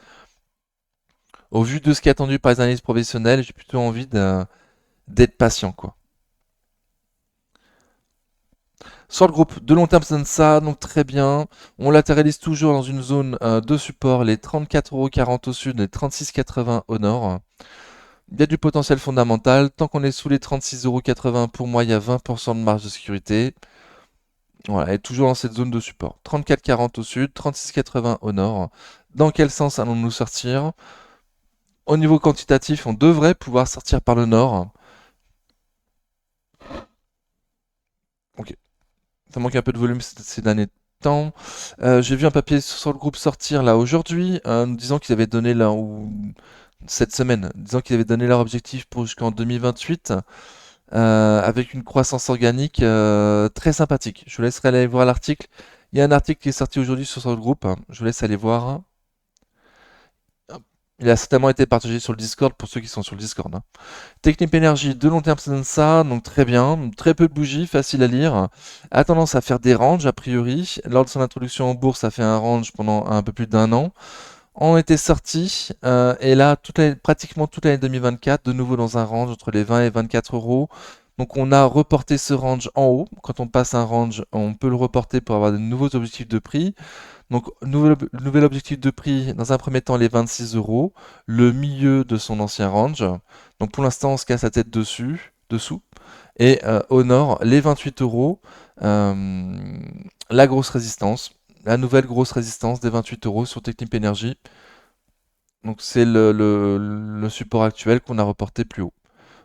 Au vu de ce qui est attendu par les analystes professionnels, j'ai plutôt envie d'être patient, quoi. Sur le groupe de long terme, ça donne ça, donc très bien. On latéralise toujours dans une zone de support, les 34,40 € au sud, les 36,80 € au nord. Il y a du potentiel fondamental. Tant qu'on est sous les 36,80 €, pour moi, il y a 20% de marge de sécurité. Voilà, et toujours dans cette zone de support. 34,40 € au sud, 36,80 € au nord. Dans quel sens allons-nous sortir? Au niveau quantitatif, on devrait pouvoir sortir par le nord. Ok. Ça manque un peu de volume ces derniers temps. J'ai vu un papier sur le groupe sortir là aujourd'hui, nous disant qu'ils avaient donné leur ou cette semaine, disant qu'ils avaient donné leur objectif pour jusqu'en 2028, avec une croissance organique très sympathique. Je vous laisserai aller voir l'article. Il y a un article qui est sorti aujourd'hui sur le groupe. Je vous laisse aller voir. Il a certainement été partagé sur le Discord pour ceux qui sont sur le Discord, hein. Technip Energy, de long terme, ça donne ça, donc très bien. Très peu de bougies, facile à lire. A tendance à faire des ranges, a priori. Lors de son introduction en bourse, ça fait un range pendant un peu plus d'1 an. On était sorti, et là, pratiquement toute l'année 2024, de nouveau dans un range entre les 20 et 24 euros. Donc on a reporté ce range en haut. Quand on passe un range, on peut le reporter pour avoir de nouveaux objectifs de prix. Donc, nouvel objectif de prix, dans un premier temps, les 26 euros, le milieu de son ancien range. Donc, pour l'instant, on se casse la tête dessous. Et au nord, les 28 euros, euh, la grosse résistance, la nouvelle grosse résistance des 28 € sur Technip Energy. Donc c'est le support actuel qu'on a reporté plus haut.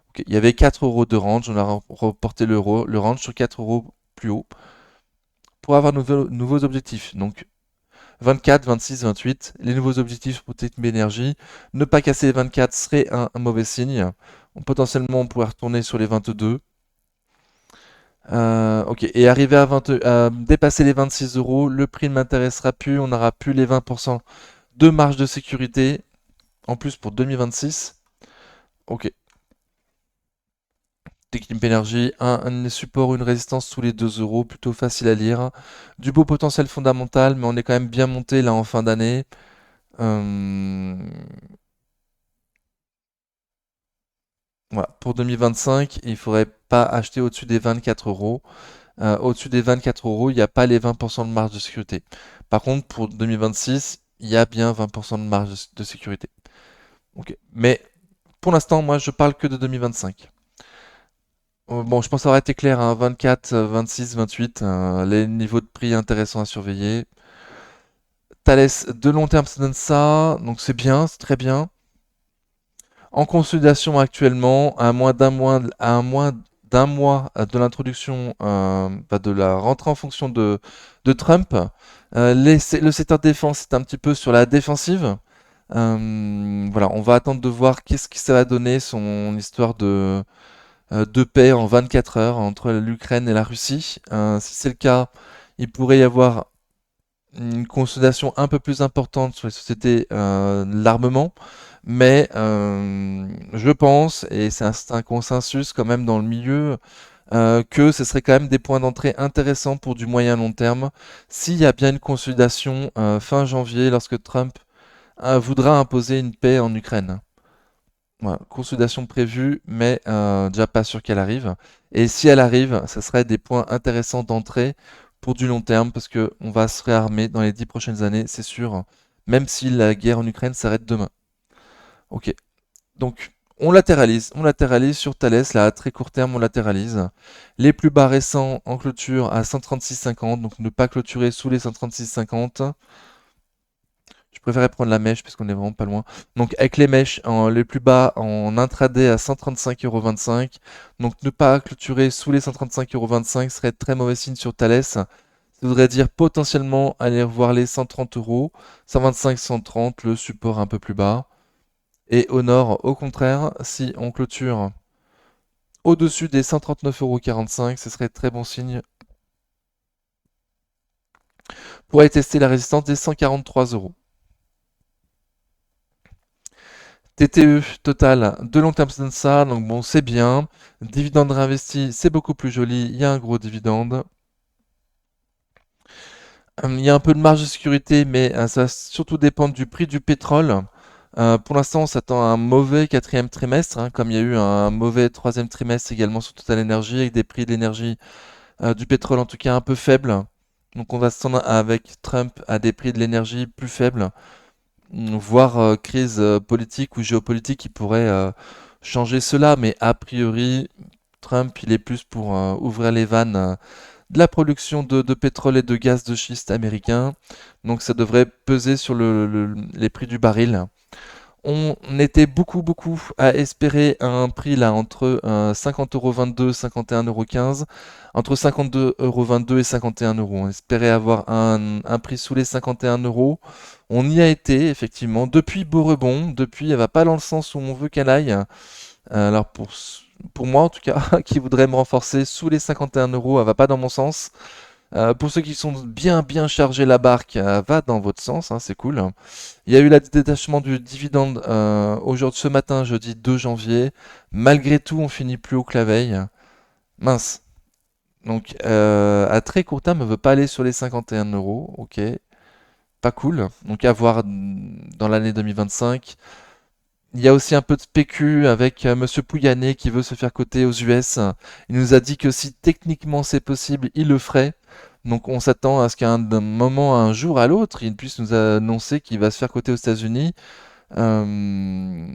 Ok, il y avait 4 euros de range, on a reporté le range sur 4 euros plus haut pour avoir nouveaux objectifs. Donc 24, 26, 28, les nouveaux objectifs pour Technip Energy. Ne pas casser les 24 serait un mauvais signe. Potentiellement, on pourrait retourner sur les 22. Ok, et arriver à dépasser les 26 euros, le prix ne m'intéressera plus, on n'aura plus les 20% de marge de sécurité, en plus pour 2026. Ok, Technip Energy, un support, une résistance sous les 2 euros, plutôt facile à lire. Du beau potentiel fondamental, mais on est quand même bien monté là en fin d'année. Euh, voilà. Pour 2025, il ne faudrait pas acheter au-dessus des 24 euros. Au-dessus des 24 euros, il n'y a pas les 20% de marge de sécurité. Par contre, pour 2026, il y a bien 20% de marge de sécurité. Ok. Mais pour l'instant, moi, je parle que de 2025. Bon, je pense avoir été clair, hein, 24, 26, 28, les niveaux de prix intéressants à surveiller. Thales, de long terme, ça donne ça, donc c'est bien, c'est très bien. En consolidation actuellement, à d'un mois de l'introduction, de la rentrée en fonction de Trump, le secteur défense est un petit peu sur la défensive. Voilà, on va attendre de voir qu'est-ce que ça va donner son histoire de paix en 24 heures entre l'Ukraine et la Russie. Si c'est le cas, il pourrait y avoir une consolidation un peu plus importante sur les sociétés de l'armement, mais je pense, et c'est un consensus quand même dans le milieu, que ce serait quand même des points d'entrée intéressants pour du moyen long terme, s'il y a bien une consolidation fin janvier, lorsque Trump voudra imposer une paix en Ukraine. Voilà, consolidation prévue, mais déjà pas sûr qu'elle arrive. Et si elle arrive, ce serait des points intéressants d'entrée pour du long terme, parce que on va se réarmer dans les 10 prochaines années, c'est sûr, même si la guerre en Ukraine s'arrête demain. Ok, donc on latéralise sur Thales, là à très court terme, on latéralise. Les plus bas récents en clôture à 136,50, donc ne pas clôturer sous les 136,50. Je préférais prendre la mèche parce qu'on est vraiment pas loin. Donc avec les mèches, les plus bas en intraday à 135,25 €. Donc ne pas clôturer sous les 135,25 € serait très mauvais signe sur Thales. Ça voudrait dire potentiellement aller voir les 130 euros, 125, 130, le support un peu plus bas. Et au nord, au contraire, si on clôture au-dessus des 139,45 €, ce serait très bon signe pour aller tester la résistance des 143 euros. TTE total de long terme, ça donne ça, donc bon, c'est bien. Dividende réinvesti, c'est beaucoup plus joli. Il y a un gros dividende. Il y a un peu de marge de sécurité, mais ça va surtout dépendre du prix du pétrole. Pour l'instant, on s'attend à un mauvais quatrième trimestre, hein, comme il y a eu un mauvais troisième trimestre également sur Total Energy, avec des prix de l'énergie, du pétrole en tout cas un peu faibles. Donc on va s'attendre avec Trump à des prix de l'énergie plus faibles, voire crise politique ou géopolitique qui pourrait changer cela, mais a priori, Trump, il est plus pour ouvrir les vannes de la production de pétrole et de gaz de schiste américain. Donc ça devrait peser sur les prix du baril. On était beaucoup à espérer un prix là entre 50,22 €, 51,15 €, entre 52,22 € et 51 €. On espérait avoir un prix sous les 51 €. On y a été effectivement depuis beau rebond, depuis elle va pas dans le sens où on veut qu'elle aille. Alors pour moi en tout cas, qui voudrait me renforcer sous les 51 €, elle va pas dans mon sens. Pour ceux qui sont bien chargés la barque, va dans votre sens, hein, c'est cool. Il y a eu le détachement du dividende aujourd'hui, ce matin, jeudi 2 janvier. Malgré tout, on finit plus haut que la veille. Mince. Donc, à très court terme, on ne veut pas aller sur les 51 euros. Ok, pas cool. Donc, à voir dans l'année 2025. Il y a aussi un peu de spécu avec Monsieur Pouyanné qui veut se faire coter aux US. Il nous a dit que si techniquement c'est possible, il le ferait. Donc on s'attend à ce qu'à un moment, un jour à l'autre, il puisse nous annoncer qu'il va se faire coter aux États-Unis. Ce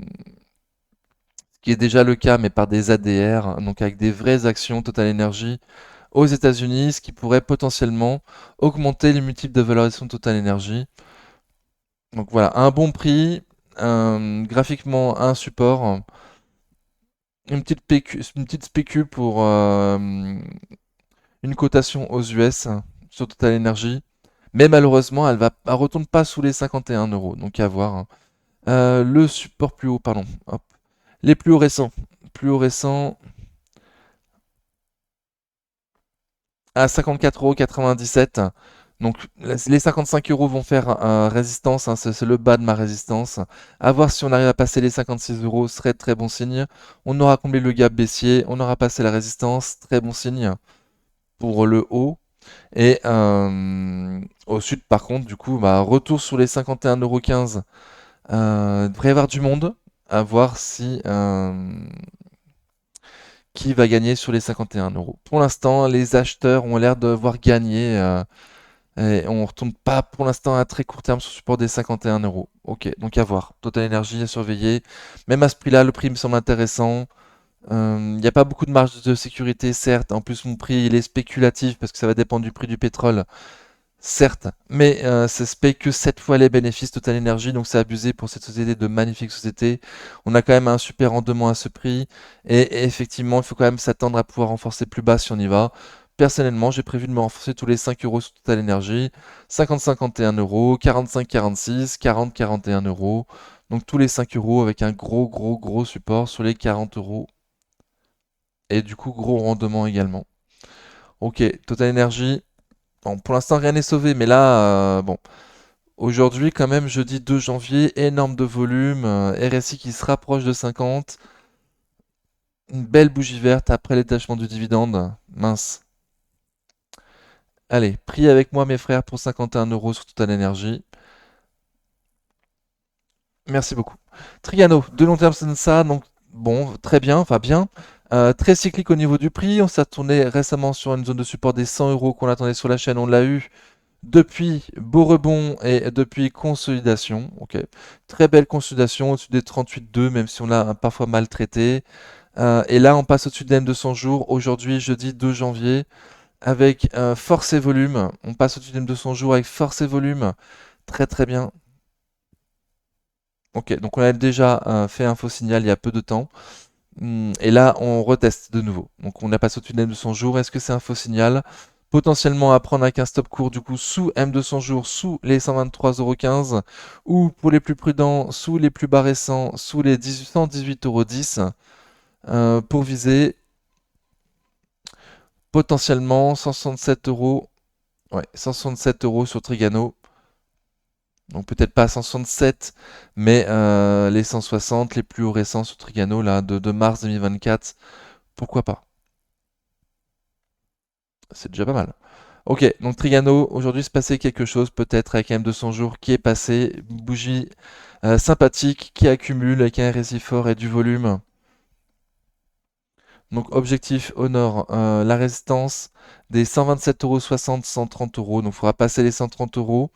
qui est déjà le cas, mais par des ADR, donc avec des vraies actions Total Energy aux États-Unis, ce qui pourrait potentiellement augmenter les multiples de valorisation de Total Energy. Donc voilà, un bon prix, graphiquement un support, une petite spécu pour une cotation aux US sur Total Energy. Mais malheureusement, elle retourne pas sous les 51 euros, donc à voir, hein. Le support plus haut, pardon. Hop. Les plus haut récents à 54,97 €. Donc les 55 euros vont faire résistance, hein, c'est le bas de ma résistance. À voir si on arrive à passer les 56 euros, ce serait très bon signe. On aura comblé le gap baissier, on aura passé la résistance, très bon signe pour le haut. Et au sud, par contre, du coup, bah, retour sur les 51,15 €. Il devrait y avoir du monde, à voir si qui va gagner sur les 51 euros. Pour l'instant, les acheteurs ont l'air de voir gagner. Et on retourne pas pour l'instant à très court terme sur le support des 51 euros. Ok, donc à voir. Total Energy à surveiller. Même à ce prix-là, le prix me semble intéressant. Il n'y a pas beaucoup de marge de sécurité, certes. En plus, mon prix, il est spéculatif parce que ça va dépendre du prix du pétrole. Certes, mais ça se paye que 7 fois les bénéfices Total Energy, donc c'est abusé pour cette société, de magnifique société. On a quand même un super rendement à ce prix, et effectivement, il faut quand même s'attendre à pouvoir renforcer plus bas si on y va. Personnellement, j'ai prévu de me renforcer tous les 5 euros sur Total Energy, 50-51 euros, 45-46, 40-41 euros, donc tous les 5 euros avec un gros support sur les 40 euros, et du coup, gros rendement également. Ok, Total Energy. Bon, pour l'instant, rien n'est sauvé, mais là, bon, aujourd'hui, quand même, jeudi 2 janvier, énorme de volume, RSI qui se rapproche de 50, une belle bougie verte après les détachement du dividende, mince. Allez, pris avec moi, mes frères, pour 51 euros sur Total Energy. Merci beaucoup. Trigano, de long terme, c'est ça, donc bon, très bien, enfin bien. Très cyclique au niveau du prix, on s'est tourné récemment sur une zone de support des 100 euros qu'on attendait sur la chaîne, on l'a eu. Depuis beau rebond et depuis consolidation, ok. Très belle consolidation au-dessus des 38,2, même si on l'a parfois maltraité. Et là, on passe au-dessus des M200 jours. Aujourd'hui, jeudi 2 janvier, avec force et volume. On passe au-dessus des M200 jours avec force et volume. Très très bien. Ok, donc on a déjà fait un faux signal il y a peu de temps. Et là, on reteste de nouveau. Donc on a passé au-dessus de M200 jours. Est-ce que c'est un faux signal? Potentiellement à prendre avec un stop court du coup sous M200 jours, sous les 123,15 € ou pour les plus prudents, sous les plus bas récents, sous les 118,10 € pour viser potentiellement 167 euros. Ouais, 167 euros sur Trigano. Donc peut-être pas 167, mais les 160, les plus hauts récents sur Trigano là, de mars 2024, pourquoi pas? C'est déjà pas mal. Ok, donc Trigano, aujourd'hui se passait quelque chose peut-être avec un M200 jours qui est passé, une bougie sympathique qui accumule avec un RSI fort et du volume. Donc objectif au nord, la résistance des 127,60 €, 130 euros. Donc il faudra passer les 130 euros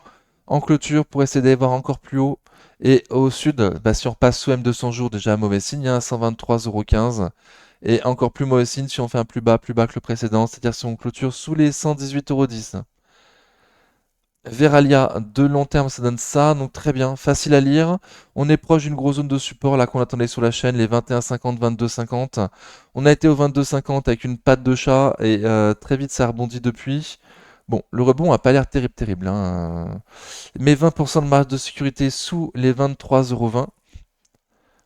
en clôture pour essayer d'aller voir encore plus haut. Et au sud, bah, si on repasse sous M200 jours, déjà un mauvais signe, hein, 123,15 €. Et encore plus mauvais signe si on fait un plus bas que le précédent, c'est-à-dire si on clôture sous les 118,10 €. Veralia, de long terme, ça donne ça, donc très bien, facile à lire. On est proche d'une grosse zone de support là qu'on attendait sur la chaîne, les 21,50, 22,50. On a été au 22,50 avec une patte de chat et très vite ça a rebondi depuis. Bon, le rebond a pas l'air terrible, hein. Mais 20% de marge de sécurité sous les 23,20 €.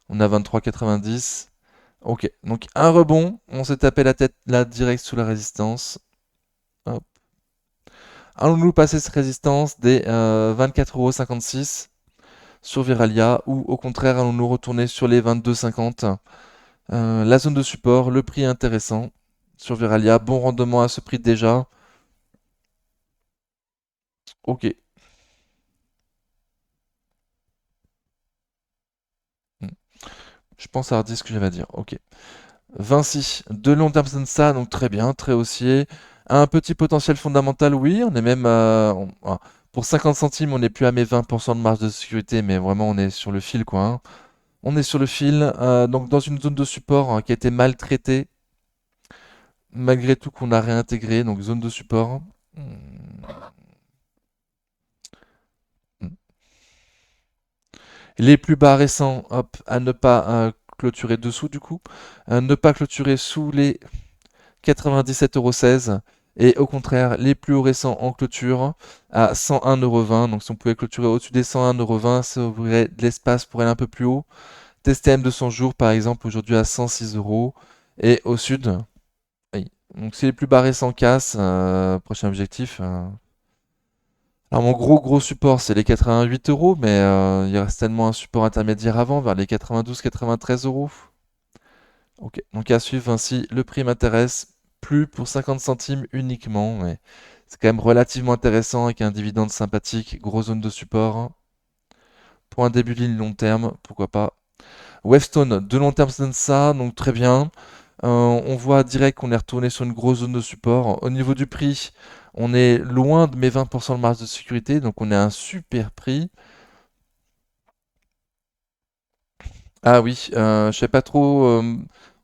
On a 23,90. Ok, donc un rebond, on s'est tapé la tête là direct sous la résistance. Hop. Allons-nous passer cette résistance des 24,56 € sur Veralia ou au contraire allons-nous retourner sur les 22,50 €. La zone de support, le prix est intéressant sur Veralia, bon rendement à ce prix déjà. Ok. Hmm. Je pense avoir dit ce que j'avais à dire. Ok. Vinci, de long terme ça, donc très bien, très haussier. Un petit potentiel fondamental, oui, on est même pour 50 centimes, on n'est plus à mes 20% de marge de sécurité, mais vraiment on est sur le fil quoi, hein. On est sur le fil, donc dans une zone de support qui a été maltraitée, malgré tout qu'on a réintégré, donc zone de support. Hmm. Les plus bas récents, hop, à ne pas clôturer dessous du coup. Ne pas clôturer sous les 97,16 € et au contraire les plus hauts récents en clôture à 101,20 €. Donc si on pouvait clôturer au-dessus des 101,20 €, ça ouvrirait de l'espace pour aller un peu plus haut. TSTM 200 jours par exemple aujourd'hui à 106 € et au sud. Oui. Donc si les plus bas récents cassent, prochain objectif. Alors mon gros support c'est les 88 €, mais il y a certainement un support intermédiaire avant vers les 92-93 €. Ok, donc à suivre ainsi, le prix m'intéresse plus pour 50 centimes uniquement, mais c'est quand même relativement intéressant avec un dividende sympathique, grosse zone de support. Pour un début de ligne long terme, pourquoi pas. Webstone, de long terme, ça donne ça, donc très bien. On voit direct qu'on est retourné sur une grosse zone de support. Au niveau du prix, on est loin de mes 20% de marge de sécurité, donc on est à un super prix. Ah oui, je sais pas trop.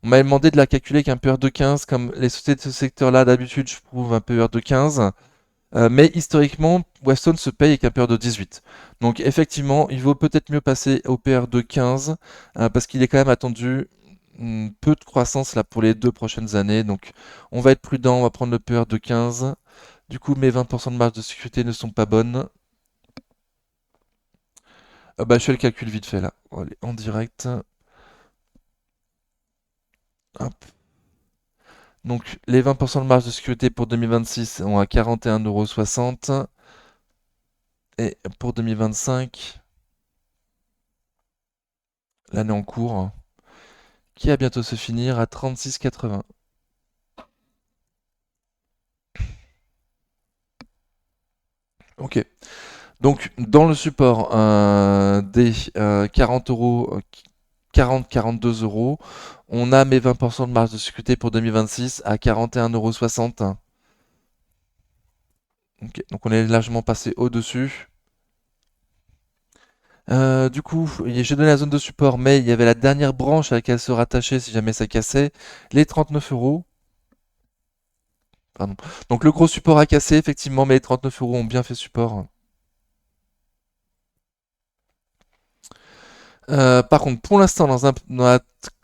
On m'avait demandé de la calculer avec un PER de 15, comme les sociétés de ce secteur-là, d'habitude, je trouve un PER de 15. Mais historiquement, Weston se paye avec un PER de 18. Donc effectivement, il vaut peut-être mieux passer au PER de 15, parce qu'il est quand même attendu peu de croissance là pour les 2 prochaines années. Donc on va être prudent, on va prendre le PER de 15. Du coup, mes 20% de marge de sécurité ne sont pas bonnes. Bah, je fais le calcul vite fait là. Allez, en direct. Hop. Donc les 20% de marge de sécurité pour 2026 sont à 41,60 € et pour 2025, l'année en cours, qui va bientôt se finir à 36,80 €. Ok. Donc dans le support des 40 €, 40-42 €, on a mes 20% de marge de sécurité pour 2026 à 41,60 €. Ok. Donc on est largement passé au-dessus. Du coup, j'ai donné la zone de support, mais il y avait la dernière branche à laquelle se rattacher si jamais ça cassait, les 39 €. Pardon. Donc le gros support a cassé, effectivement, mais les 39 € ont bien fait support. Par contre, pour l'instant, dans un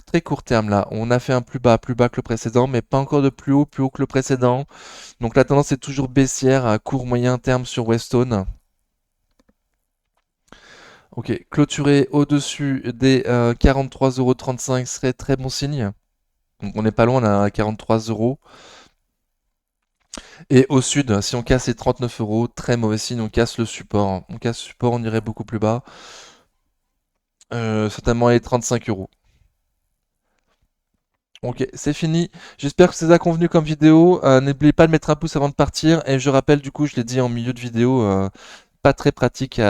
très court terme, là, on a fait un plus bas que le précédent, mais pas encore de plus haut que le précédent. Donc la tendance est toujours baissière à court moyen terme sur Westone. Ok, clôturer au-dessus des 43,35 € serait très bon signe. Donc on n'est pas loin, on a 43 €. Et au sud, si on casse les 39 €, très mauvais signe, on casse le support. On casse le support, on irait beaucoup plus bas. Certainement les 35 €. Ok, c'est fini. J'espère que ça vous a convenu comme vidéo. N'oubliez pas de mettre un pouce avant de partir. Et je rappelle, du coup, je l'ai dit en milieu de vidéo, pas très pratique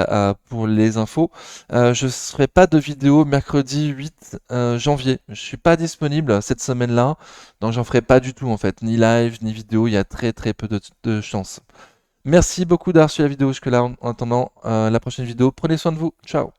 pour les infos. Je ne ferai pas de vidéo mercredi 8 janvier. Je suis pas disponible cette semaine-là. Donc j'en ferai pas du tout en fait. Ni live, ni vidéo. Il y a très peu de chances. Merci beaucoup d'avoir suivi la vidéo jusque-là. En attendant la prochaine vidéo, prenez soin de vous. Ciao.